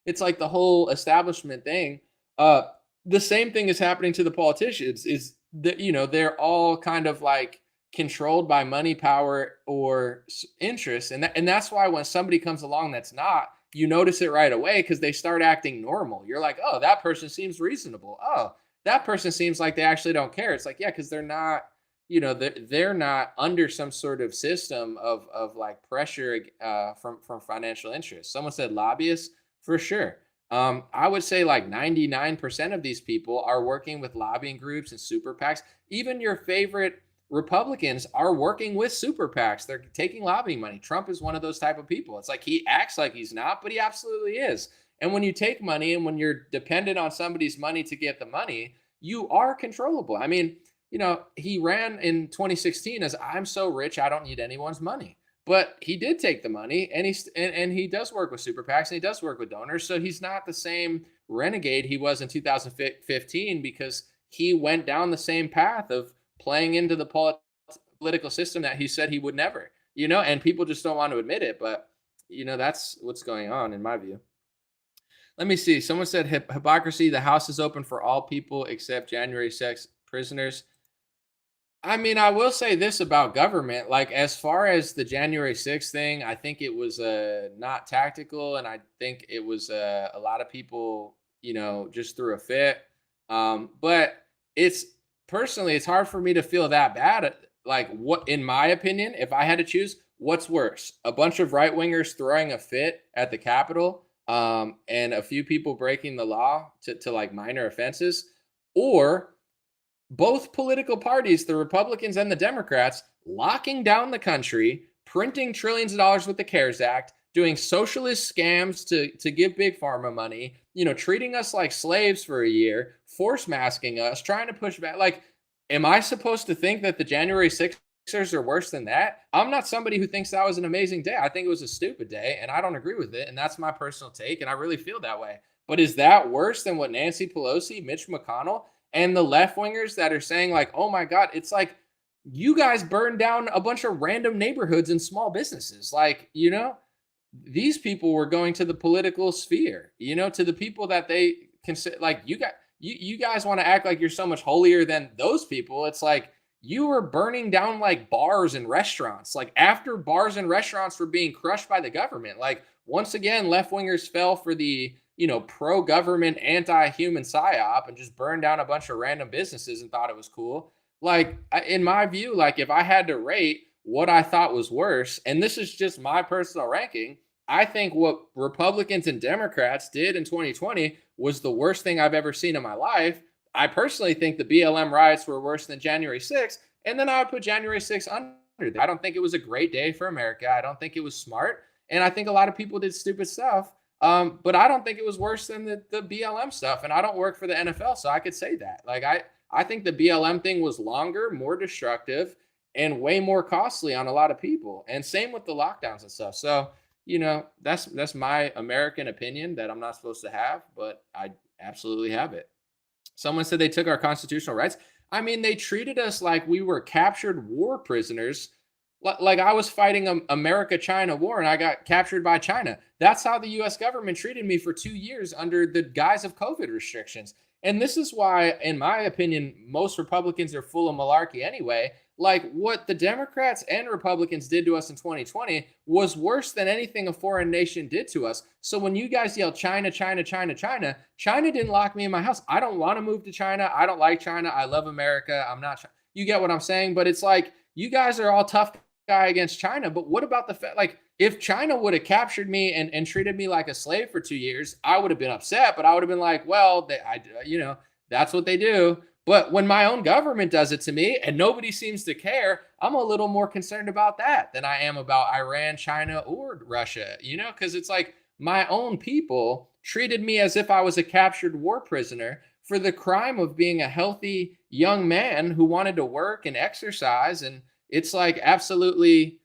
it's like the whole establishment thing. The same thing is happening to the politicians is that, they're all kind of like controlled by money, power, or interest. And that's why when somebody comes along that's not, you notice it right away because they start acting normal. You're like, oh, that person seems reasonable. Oh, that person seems like they actually don't care. It's like, yeah, because they're not, they're not under some sort of system of like pressure from financial interests. Someone said lobbyists, for sure. I would say like 99% of these people are working with lobbying groups and super PACs. Even your favorite Republicans are working with super PACs. They're taking lobbying money. Trump is one of those type of people. It's like he acts like he's not, but he absolutely is. And when you take money and when you're dependent on somebody's money to get the money, you are controllable. I mean, he ran in 2016 as I'm so rich, I don't need anyone's money. But he did take the money and he does work with super PACs and he does work with donors. So he's not the same renegade he was in 2015 because he went down the same path of playing into the political system that he said he would never, and people just don't want to admit it. But, that's what's going on in my view. Let me see. Someone said hypocrisy. The House is open for all people except January 6th prisoners. I mean, I will say this about government. Like, as far as the January 6th thing, I think it was not tactical. And I think it was a lot of people, just threw a fit. But personally, it's hard for me to feel that bad. Like, what, in my opinion, if I had to choose, what's worse? A bunch of right wingers throwing a fit at the Capitol and a few people breaking the law to like minor offenses, or both political parties, the Republicans and the Democrats, locking down the country, printing trillions of dollars with the CARES Act, doing socialist scams to give big pharma money, treating us like slaves for a year, force masking us, trying to push back. Like, am I supposed to think that the January 6ers are worse than that? I'm not somebody who thinks that was an amazing day. I think it was a stupid day, and I don't agree with it. And that's my personal take, and I really feel that way. But is that worse than what Nancy Pelosi, Mitch McConnell, and the left wingers that are saying, like, oh my God, it's like you guys burned down a bunch of random neighborhoods and small businesses. Like, these people were going to the political sphere, to the people that they consider, like, you guys want to act like you're so much holier than those people. It's like you were burning down like bars and restaurants, like after bars and restaurants were being crushed by the government. Like, once again, left wingers fell for the, pro-government, anti-human psyop and just burned down a bunch of random businesses and thought it was cool. Like, in my view, like if I had to rate what I thought was worse, and this is just my personal ranking, I think what Republicans and Democrats did in 2020 was the worst thing I've ever seen in my life. I personally think the BLM riots were worse than January 6th, and then I would put January 6th under that. I don't think it was a great day for America. I don't think it was smart, and I think a lot of people did stupid stuff. But I don't think it was worse than the BLM stuff, and I don't work for the NFL, so I could say that. Like, I think the BLM thing was longer, more destructive, and way more costly on a lot of people. And same with the lockdowns and stuff. So, that's my American opinion that I'm not supposed to have, but I absolutely have it. Someone said they took our constitutional rights. I mean, they treated us like we were captured war prisoners. Like I was fighting a America-China war and I got captured by China. That's how the U.S. government treated me for 2 years under the guise of COVID restrictions. And this is why, in my opinion, most Republicans are full of malarkey anyway. Like, what the Democrats and Republicans did to us in 2020 was worse than anything a foreign nation did to us. So when you guys yell China, China, China, China, China didn't lock me in my house. I don't want to move to China. I don't like China. I love America. I'm not. You get what I'm saying? But it's like, you guys are all tough guy against China. But what about the fact, like, if China would have captured me and treated me like a slave for 2 years, I would have been upset, but I would have been like, well, that's what they do. But when my own government does it to me and nobody seems to care, I'm a little more concerned about that than I am about Iran, China, or Russia, because it's like my own people treated me as if I was a captured war prisoner for the crime of being a healthy young man who wanted to work and exercise. And it's like absolutely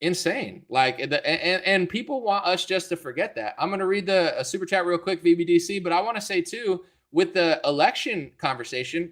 insane. Like, and people want us just to forget that. I'm going to read a super chat real quick, VBDC, but I want to say too, with the election conversation,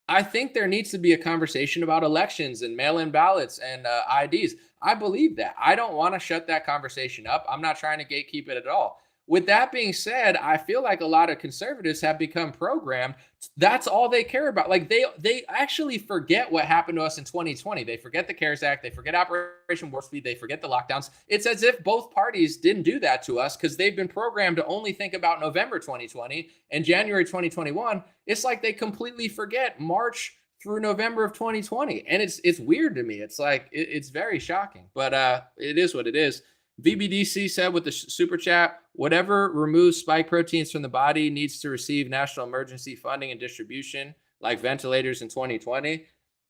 I think there needs to be a conversation about elections and mail-in ballots and IDs. I believe that. I don't want to shut that conversation up. I'm not trying to gatekeep it at all. With that being said, I feel like a lot of conservatives have become programmed. That's all they care about. Like, they actually forget what happened to us in 2020. They forget the CARES Act. They forget Operation Warp Speed. They forget the lockdowns. It's as if both parties didn't do that to us because they've been programmed to only think about November 2020 and January 2021. It's like they completely forget March through November of 2020. And it's weird to me. It's like, it's very shocking, but it is what it is. VBDC said with the super chat, whatever removes spike proteins from the body needs to receive national emergency funding and distribution, like ventilators in 2020.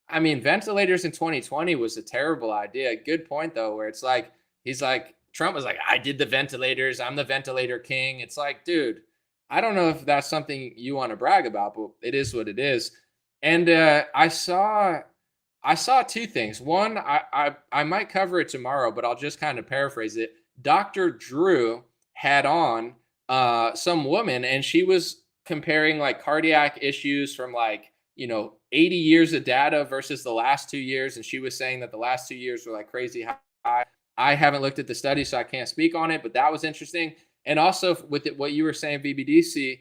I mean, ventilators in 2020 was a terrible idea. Good point, though, where it's like, Trump was like, I did the ventilators. I'm the ventilator king. It's like, dude, I don't know if that's something you want to brag about, but it is what it is. And I saw two things. One, I might cover it tomorrow, but I'll just kind of paraphrase it. Dr. Drew had on some woman, and she was comparing like cardiac issues from 80 years of data versus the last 2 years. And she was saying that the last 2 years were like crazy high. I haven't looked at the study, so I can't speak on it, but that was interesting. And also with it, what you were saying, VBDC,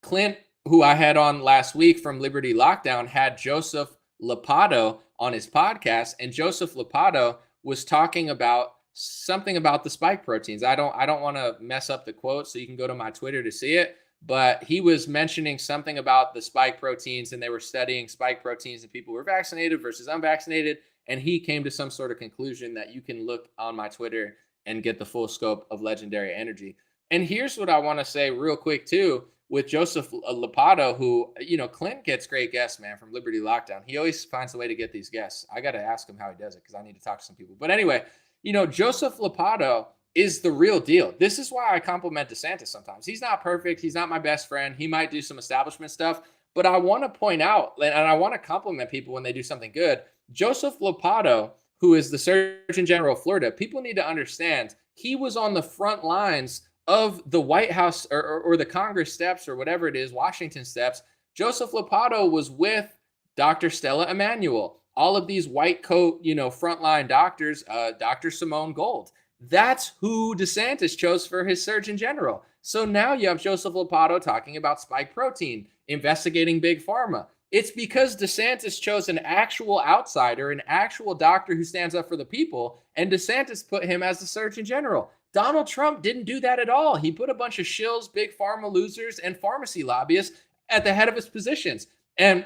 Clint, who I had on last week from Liberty Lockdown, had Joseph Lopatto on his podcast, and Joseph Lopatto was talking about something about the spike proteins. I don't want to mess up the quote, so you can go to my Twitter to see it, but he was mentioning something about the spike proteins, and they were studying spike proteins in people who were vaccinated versus unvaccinated, and he came to some sort of conclusion that you can look on my Twitter and get the full scope of Legendary Energy. And here's what I want to say real quick too, with Joseph Lopatto, who, Clint gets great guests, man, from Liberty Lockdown. He always finds a way to get these guests. I got to ask him how he does it because I need to talk to some people. But anyway, Joseph Lopatto is the real deal. This is why I compliment DeSantis sometimes. He's not perfect. He's not my best friend. He might do some establishment stuff, but I want to point out, and I want to compliment people when they do something good. Joseph Lopato, who is the Surgeon General of Florida, people need to understand he was on the front lines of the White House or the Congress steps or whatever it is, Washington steps. Joseph Lopato was with Dr. Stella Emanuel, all of these white coat, frontline doctors, Dr. Simone Gold. That's who DeSantis chose for his Surgeon General. So now you have Joseph Lopato talking about spike protein, investigating big pharma. It's because DeSantis chose an actual outsider, an actual doctor who stands up for the people, and DeSantis put him as the Surgeon General. Donald Trump didn't do that at all. He put a bunch of shills, big pharma losers, and pharmacy lobbyists at the head of his positions. And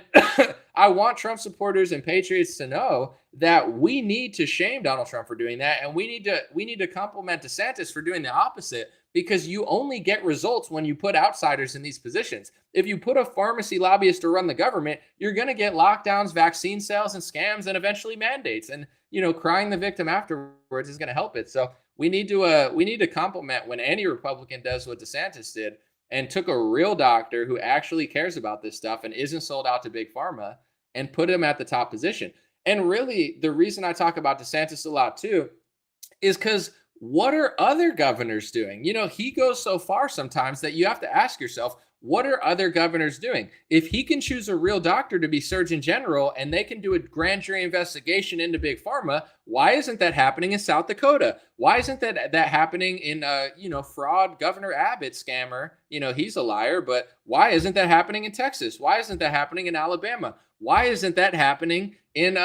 I want Trump supporters and patriots to know that we need to shame Donald Trump for doing that, and we need to compliment DeSantis for doing the opposite, because you only get results when you put outsiders in these positions. If you put a pharmacy lobbyist to run the government, you're going to get lockdowns, vaccine sales, and scams, and eventually mandates. And crying the victim afterwards is going to help it. So we need to compliment when any Republican does what DeSantis did and took a real doctor who actually cares about this stuff and isn't sold out to big pharma and put him at the top position. And really, the reason I talk about DeSantis a lot too is because what are other governors doing? He goes so far sometimes that you have to ask yourself, what are other governors doing? If he can choose a real doctor to be Surgeon General and they can do a grand jury investigation into big pharma, why isn't that happening in South Dakota? Why isn't that happening in fraud Governor Abbott scammer? He's a liar, but why isn't that happening in Texas? Why isn't that happening in Alabama? Why isn't that happening in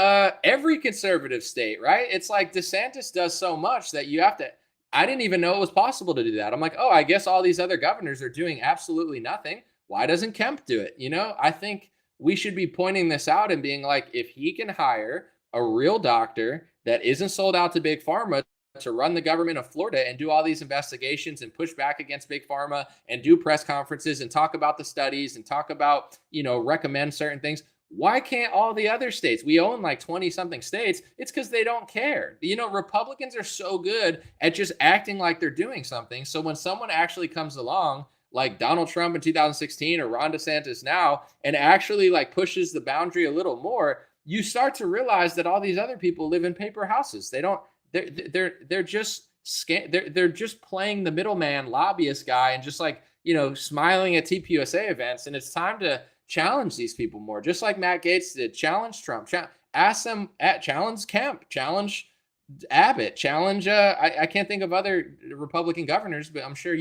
every conservative state, right? It's like DeSantis does so much that you have to. I didn't even know it was possible to do that. I'm like, oh, I guess all these other governors are doing absolutely nothing. Why doesn't Kemp do it? I think we should be pointing this out and being like, if he can hire a real doctor that isn't sold out to big pharma to run the government of Florida and do all these investigations and push back against big pharma and do press conferences and talk about the studies and talk about, recommend certain things. Why can't all the other states? We own like 20 something states. It's because they don't care. Republicans are so good at just acting like they're doing something. So when someone actually comes along, like Donald Trump in 2016 or Ron DeSantis now, and actually like pushes the boundary a little more, you start to realize that all these other people live in paper houses. They're just playing the middleman lobbyist guy and just like, smiling at TPUSA events. And it's time to challenge these people more, just like Matt Gaetz did. Challenge Trump, ask them, challenge Kemp, challenge Abbott, challenge, I can't think of other Republican governors, but I'm sure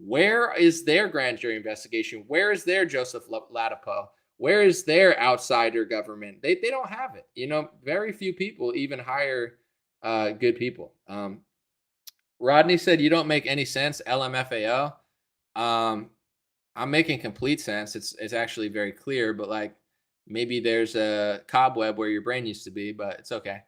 where is their grand jury investigation? Where is their Joseph Ladapo? Where is their outsider government? They don't have it. Very few people even hire good people. Rodney said, you don't make any sense, LMFAO. I'm making complete sense. It's actually very clear, but like maybe there's a cobweb where your brain used to be, but it's okay.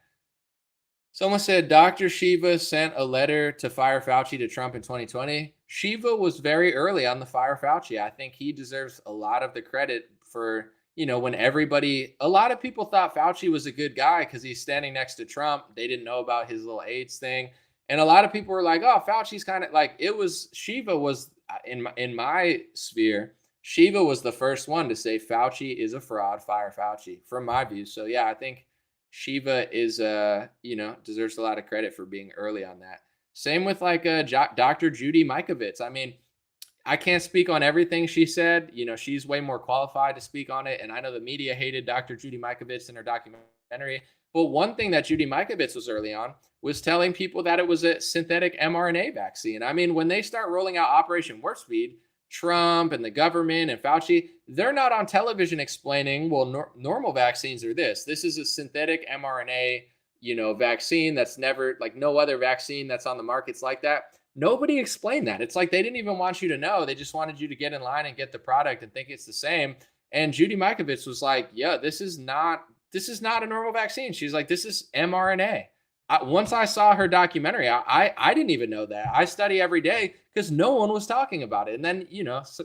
Someone said Dr. Shiva sent a letter to fire Fauci to Trump in 2020. Shiva was very early on the fire Fauci. I think he deserves a lot of the credit for, when a lot of people thought Fauci was a good guy because he's standing next to Trump. They didn't know about his little AIDS thing. And a lot of people were like, oh, Fauci's kind of like, Shiva was, in my sphere, Shiva was the first one to say Fauci is a fraud, fire Fauci, from my view. So yeah, I think Shiva is deserves a lot of credit for being early on that. Same with like Dr. Judy Mikovits. I mean, I can't speak on everything she said. She's way more qualified to speak on it. And I know the media hated Dr. Judy Mikovits in her documentary. But one thing that Judy Mikovits was early on was telling people that it was a synthetic mRNA vaccine. I mean, when they start rolling out Operation Warp Speed, Trump and the government and Fauci, they're not on television explaining, well, normal vaccines are this. This is a synthetic mRNA, vaccine that's never, like no other vaccine that's on the market's like that. Nobody explained that. It's like they didn't even want you to know. They just wanted you to get in line and get the product and think it's the same. And Judy Mikovits was like, yeah, this is not a normal vaccine. She's like, this is mRNA. Once I saw her documentary, I didn't even know that. I study every day because no one was talking about it. And then,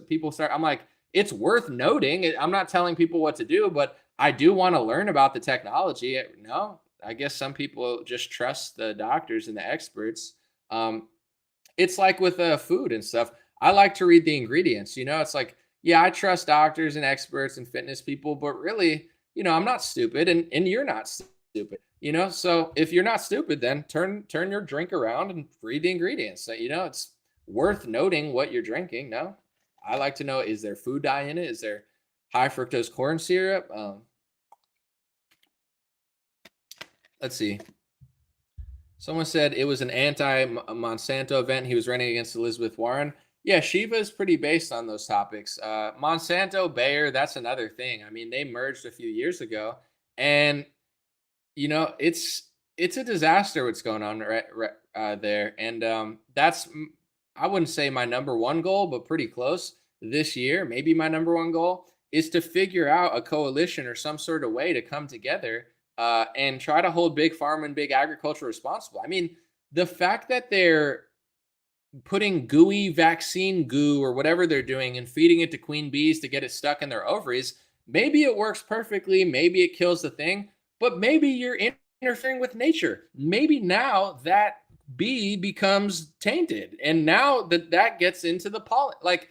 people start, I'm like, it's worth noting. I'm not telling people what to do, but I do want to learn about the technology. No, I guess some people just trust the doctors and the experts. it's like with food and stuff. I like to read the ingredients. It's like, yeah, I trust doctors and experts and fitness people, but really, I'm not stupid, and you're not stupid. So if you're not stupid, then turn your drink around and read the ingredients. So, it's worth noting what you're drinking. No, I like to know, is there food dye in it? Is there high fructose corn syrup? Let's see. Someone said it was an anti-Monsanto event. He was running against Elizabeth Warren. Yeah, Shiva is pretty based on those topics. Monsanto, Bayer, that's another thing. I mean, they merged a few years ago, and it's a disaster what's going on there. And that's, I wouldn't say my number one goal, but pretty close this year. Maybe my number one goal is to figure out a coalition or some sort of way to come together and try to hold big pharma and big agriculture responsible. I mean, the fact that they're putting gooey vaccine goo or whatever they're doing and feeding it to queen bees to get it stuck in their ovaries, maybe it works perfectly, maybe it kills the thing, but maybe you're interfering with nature. Maybe now that bee becomes tainted, and now that gets into the pollen. Like,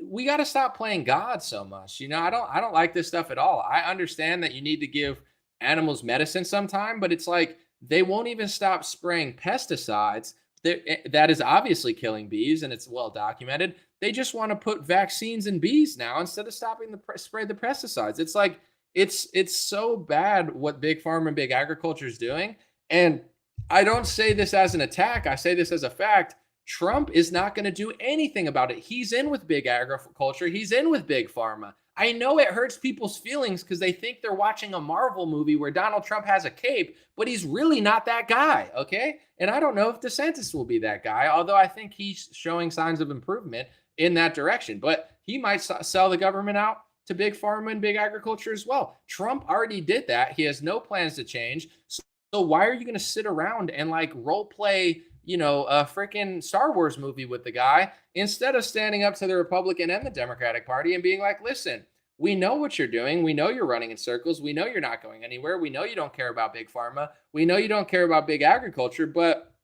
we got to stop playing God so much. I don't like this stuff at all. I understand that you need to give animals medicine sometime, but it's like they won't even stop spraying pesticides that is obviously killing bees, and it's well documented. They just want to put vaccines in bees now instead of stopping the spray the pesticides. It's like it's so bad what big pharma and big agriculture is doing. And I don't say this as an attack. I say this as a fact. Trump is not going to do anything about it. He's in with big agriculture. He's in with big pharma. I know it hurts people's feelings because they think they're watching a Marvel movie where Donald Trump has a cape, but he's really not that guy, okay? And I don't know if DeSantis will be that guy, although I think he's showing signs of improvement in that direction. But he might sell the government out to big pharma and big agriculture as well. Trump already did that. He has no plans to change. So why are you going to sit around and like role play, a freaking Star Wars movie with the guy instead of standing up to the Republican and the Democratic Party and being like, listen, we know what you're doing. We know you're running in circles. We know you're not going anywhere. We know you don't care about big pharma. We know you don't care about big agriculture, but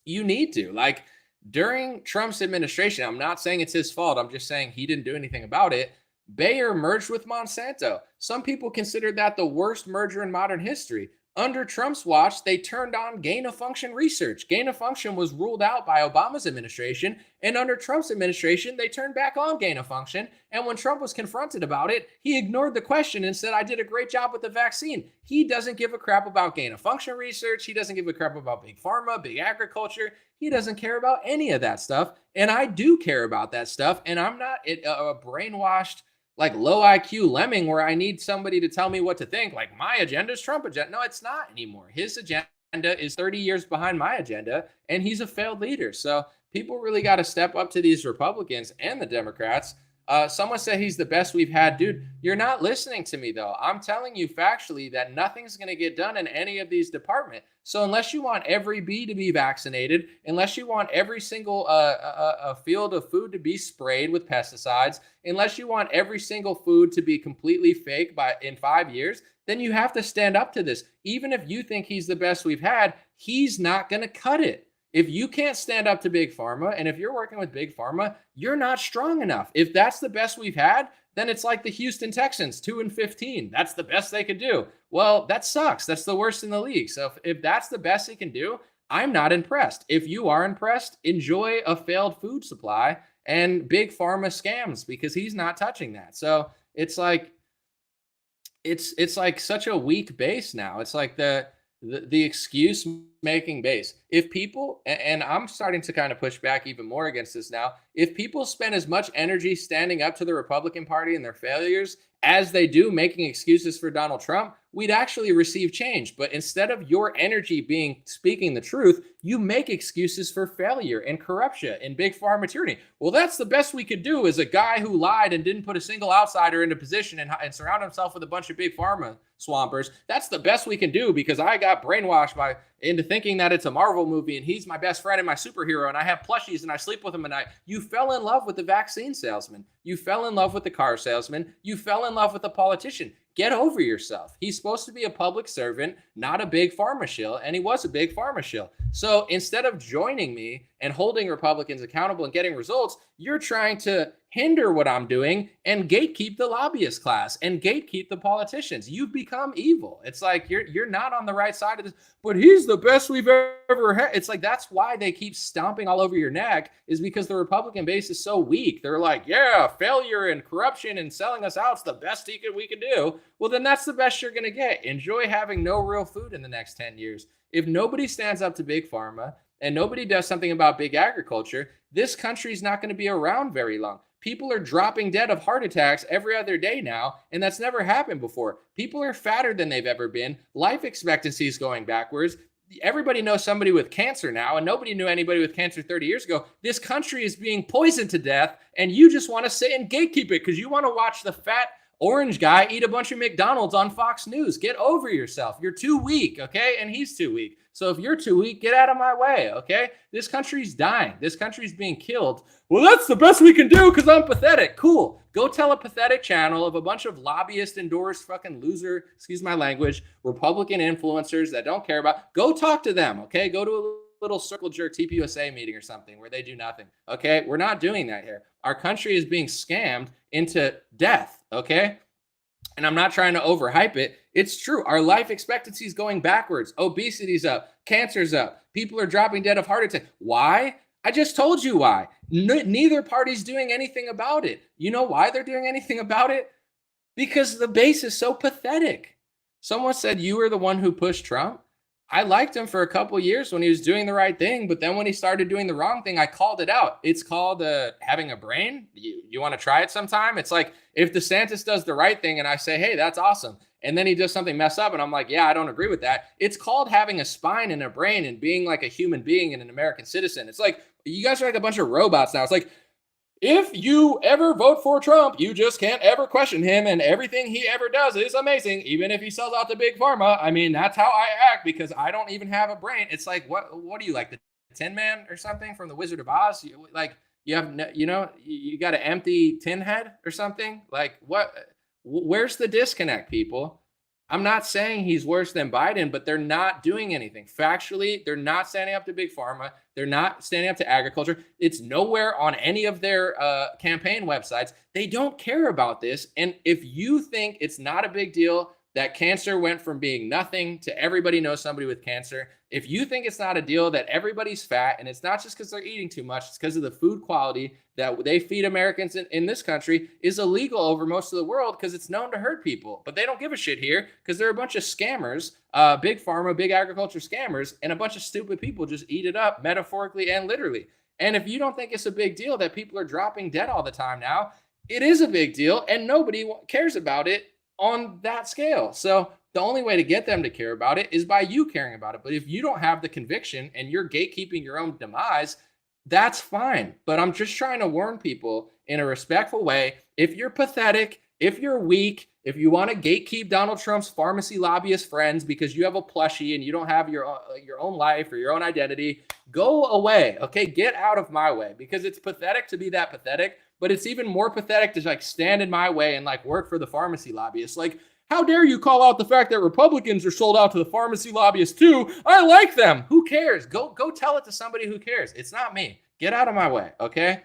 you need to. Like, during Trump's administration, I'm not saying it's his fault. I'm just saying he didn't do anything about it. Bayer merged with Monsanto. Some people considered that the worst merger in modern history. Under Trump's watch, they turned on gain-of-function research. Gain-of-function was ruled out by Obama's administration, and under Trump's administration, they turned back on gain-of-function. And when Trump was confronted about it, he ignored the question and said, I did a great job with the vaccine. He doesn't give a crap about gain-of-function research. He doesn't give a crap about big pharma, big agriculture. He doesn't care about any of that stuff. And I do care about that stuff, and I'm not a brainwashed, like low IQ lemming where I need somebody to tell me what to think. Like, my agenda is Trump agenda. No, it's not anymore. His agenda is 30 years behind my agenda, and he's a failed leader. So people really got to step up to these Republicans and the Democrats. Someone said he's the best we've had. Dude, you're not listening to me, though. I'm telling you factually that nothing's going to get done in any of these departments. So unless you want every bee to be vaccinated, unless you want every single field of food to be sprayed with pesticides, unless you want every single food to be completely fake in 5 years, then you have to stand up to this. Even if you think he's the best we've had, he's not going to cut it. If you can't stand up to big pharma, and if you're working with big pharma, you're not strong enough. If that's the best we've had, then it's like the Houston Texans, 2-15. That's the best they could do. Well, that sucks. That's the worst in the league. So if that's the best he can do, I'm not impressed. If you are impressed, enjoy a failed food supply and big pharma scams, because he's not touching that. So it's like such a weak base now. It's like the excuse making base. If people, and I'm starting to kind of push back even more against this now, if people spend as much energy standing up to the Republican Party and their failures as they do making excuses for Donald Trump, we'd actually receive change. But instead of your energy being speaking the truth, you make excuses for failure and corruption and big pharma tyranny. Well, that's the best we could do as a guy who lied and didn't put a single outsider into position and surround himself with a bunch of big pharma swampers. That's the best we can do because I got brainwashed into thinking that it's a Marvel movie and he's my best friend and my superhero and I have plushies and I sleep with him and you fell in love with the vaccine salesman. You fell in love with the car salesman. You fell in love with the politician. Get over yourself. He's supposed to be a public servant, not a big pharma shill, and he was a big pharma shill. So instead of joining me and holding Republicans accountable and getting results, you're trying to hinder what I'm doing and gatekeep the lobbyist class and gatekeep the politicians. You've become evil. It's like you're not on the right side of this, but he's the best we've ever had. It's like that's why they keep stomping all over your neck, is because the Republican base is so weak. They're like, yeah, failure and corruption and selling us out's the best we can do. Well, then that's the best you're going to get. Enjoy having no real food in the next 10 years. If nobody stands up to big pharma and nobody does something about big agriculture, this country's not going to be around very long. People are dropping dead of heart attacks every other day now, and that's never happened before. People are fatter than they've ever been. Life expectancy is going backwards. Everybody knows somebody with cancer now, and nobody knew anybody with cancer 30 years ago. This country is being poisoned to death, and you just want to sit and gatekeep it because you want to watch the fat orange guy eat a bunch of McDonald's on Fox News. Get over yourself. You're too weak, okay? And he's too weak. So if you're too weak, get out of my way, okay? This country's dying. This country's being killed. Well, that's the best we can do because I'm pathetic. Cool. Go tell a pathetic channel of a bunch of lobbyist-endorsed fucking loser, excuse my language, Republican influencers that don't care about. Go talk to them, okay? Go to a little circle jerk TPUSA meeting or something where they do nothing, okay? We're not doing that here. Our country is being scammed into death, okay? And I'm not trying to overhype it. It's true. Our life expectancy is going backwards. Obesity's up. Cancer's up. People are dropping dead of heart attack. Why? I just told you why. Neither party's doing anything about it. You know why they're doing anything about it? Because the base is so pathetic. Someone said you were the one who pushed Trump. I liked him for a couple of years when he was doing the right thing, but then when he started doing the wrong thing, I called it out. It's called having a brain. You want to try it sometime? It's like if DeSantis does the right thing and I say, hey, that's awesome, and then he does something mess up and I'm like, yeah, I don't agree with that. It's called having a spine and a brain and being like a human being and an American citizen. It's like you guys are like a bunch of robots now. It's like, if you ever vote for Trump, you just can't ever question him, and everything he ever does is amazing, even if he sells out to big pharma. I mean, that's how I act because I don't even have a brain. It's like, what are you, like the Tin Man or something from the Wizard of Oz? You got an empty tin head or something? Like what? Where's the disconnect, people? I'm not saying he's worse than Biden, but they're not doing anything. Factually, they're not standing up to big pharma. They're not standing up to agriculture. It's nowhere on any of their campaign websites. They don't care about this. And if you think it's not a big deal that cancer went from being nothing to everybody knows somebody with cancer, if you think it's not a deal that everybody's fat, and it's not just because they're eating too much, it's because of the food quality that they feed Americans in this country is illegal over most of the world because it's known to hurt people. But they don't give a shit here because they're a bunch of scammers, big pharma, big agriculture scammers, and a bunch of stupid people just eat it up metaphorically and literally. And if you don't think it's a big deal that people are dropping dead all the time now, it is a big deal and nobody cares about it on that scale. So the only way to get them to care about it is by you caring about it. But if you don't have the conviction and you're gatekeeping your own demise, that's fine. But I'm just trying to warn people in a respectful way. If you're pathetic, if you're weak, if you want to gatekeep Donald Trump's pharmacy lobbyist friends because you have a plushie and you don't have your own life or your own identity, go away. Okay, get out of my way, because it's pathetic to be that pathetic. But it's even more pathetic to like stand in my way and like work for the pharmacy lobbyists. Like, how dare you call out the fact that Republicans are sold out to the pharmacy lobbyists too? I like them. Who cares? Go tell it to somebody who cares. It's not me. Get out of my way, okay?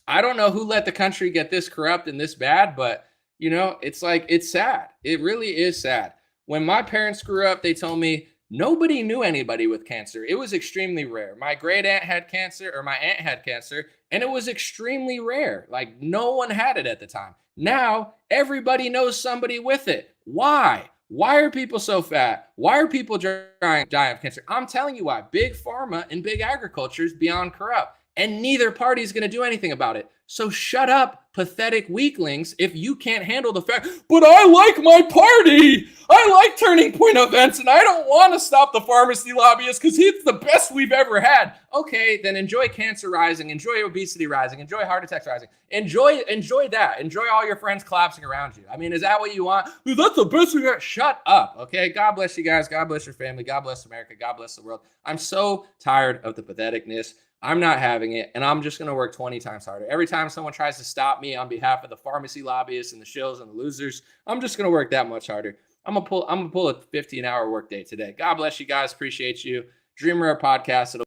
I don't know who let the country get this corrupt and this bad, but you know, it's like, it's sad. It really is sad. When my parents grew up, they told me nobody knew anybody with cancer. It was extremely rare. My great aunt had cancer, or my aunt had cancer, and it was extremely rare. Like no one had it at the time. Now everybody knows somebody with it. Why? Why are people so fat? Why are people dying of cancer? I'm telling you why. Big pharma and big agriculture is beyond corrupt, and neither party is going to do anything about it. So shut up, pathetic weaklings, if you can't handle the fact, but I like my party. I like Turning Point events, and I don't want to stop the pharmacy lobbyists because it's the best we've ever had. Okay, then enjoy cancer rising, enjoy obesity rising, enjoy heart attacks rising. Enjoy that. Enjoy all your friends collapsing around you. I mean, is that what you want? That's the best we've ever. Shut up, okay? God bless you guys. God bless your family. God bless America. God bless the world. I'm so tired of the patheticness. I'm not having it, and I'm just going to work 20 times harder. Every time someone tries to stop me on behalf of the pharmacy lobbyists and the shills and the losers, I'm just going to work that much harder. I'm gonna pull a 15-hour workday today. God bless you guys. Appreciate you. Dream Rare Podcast. It'll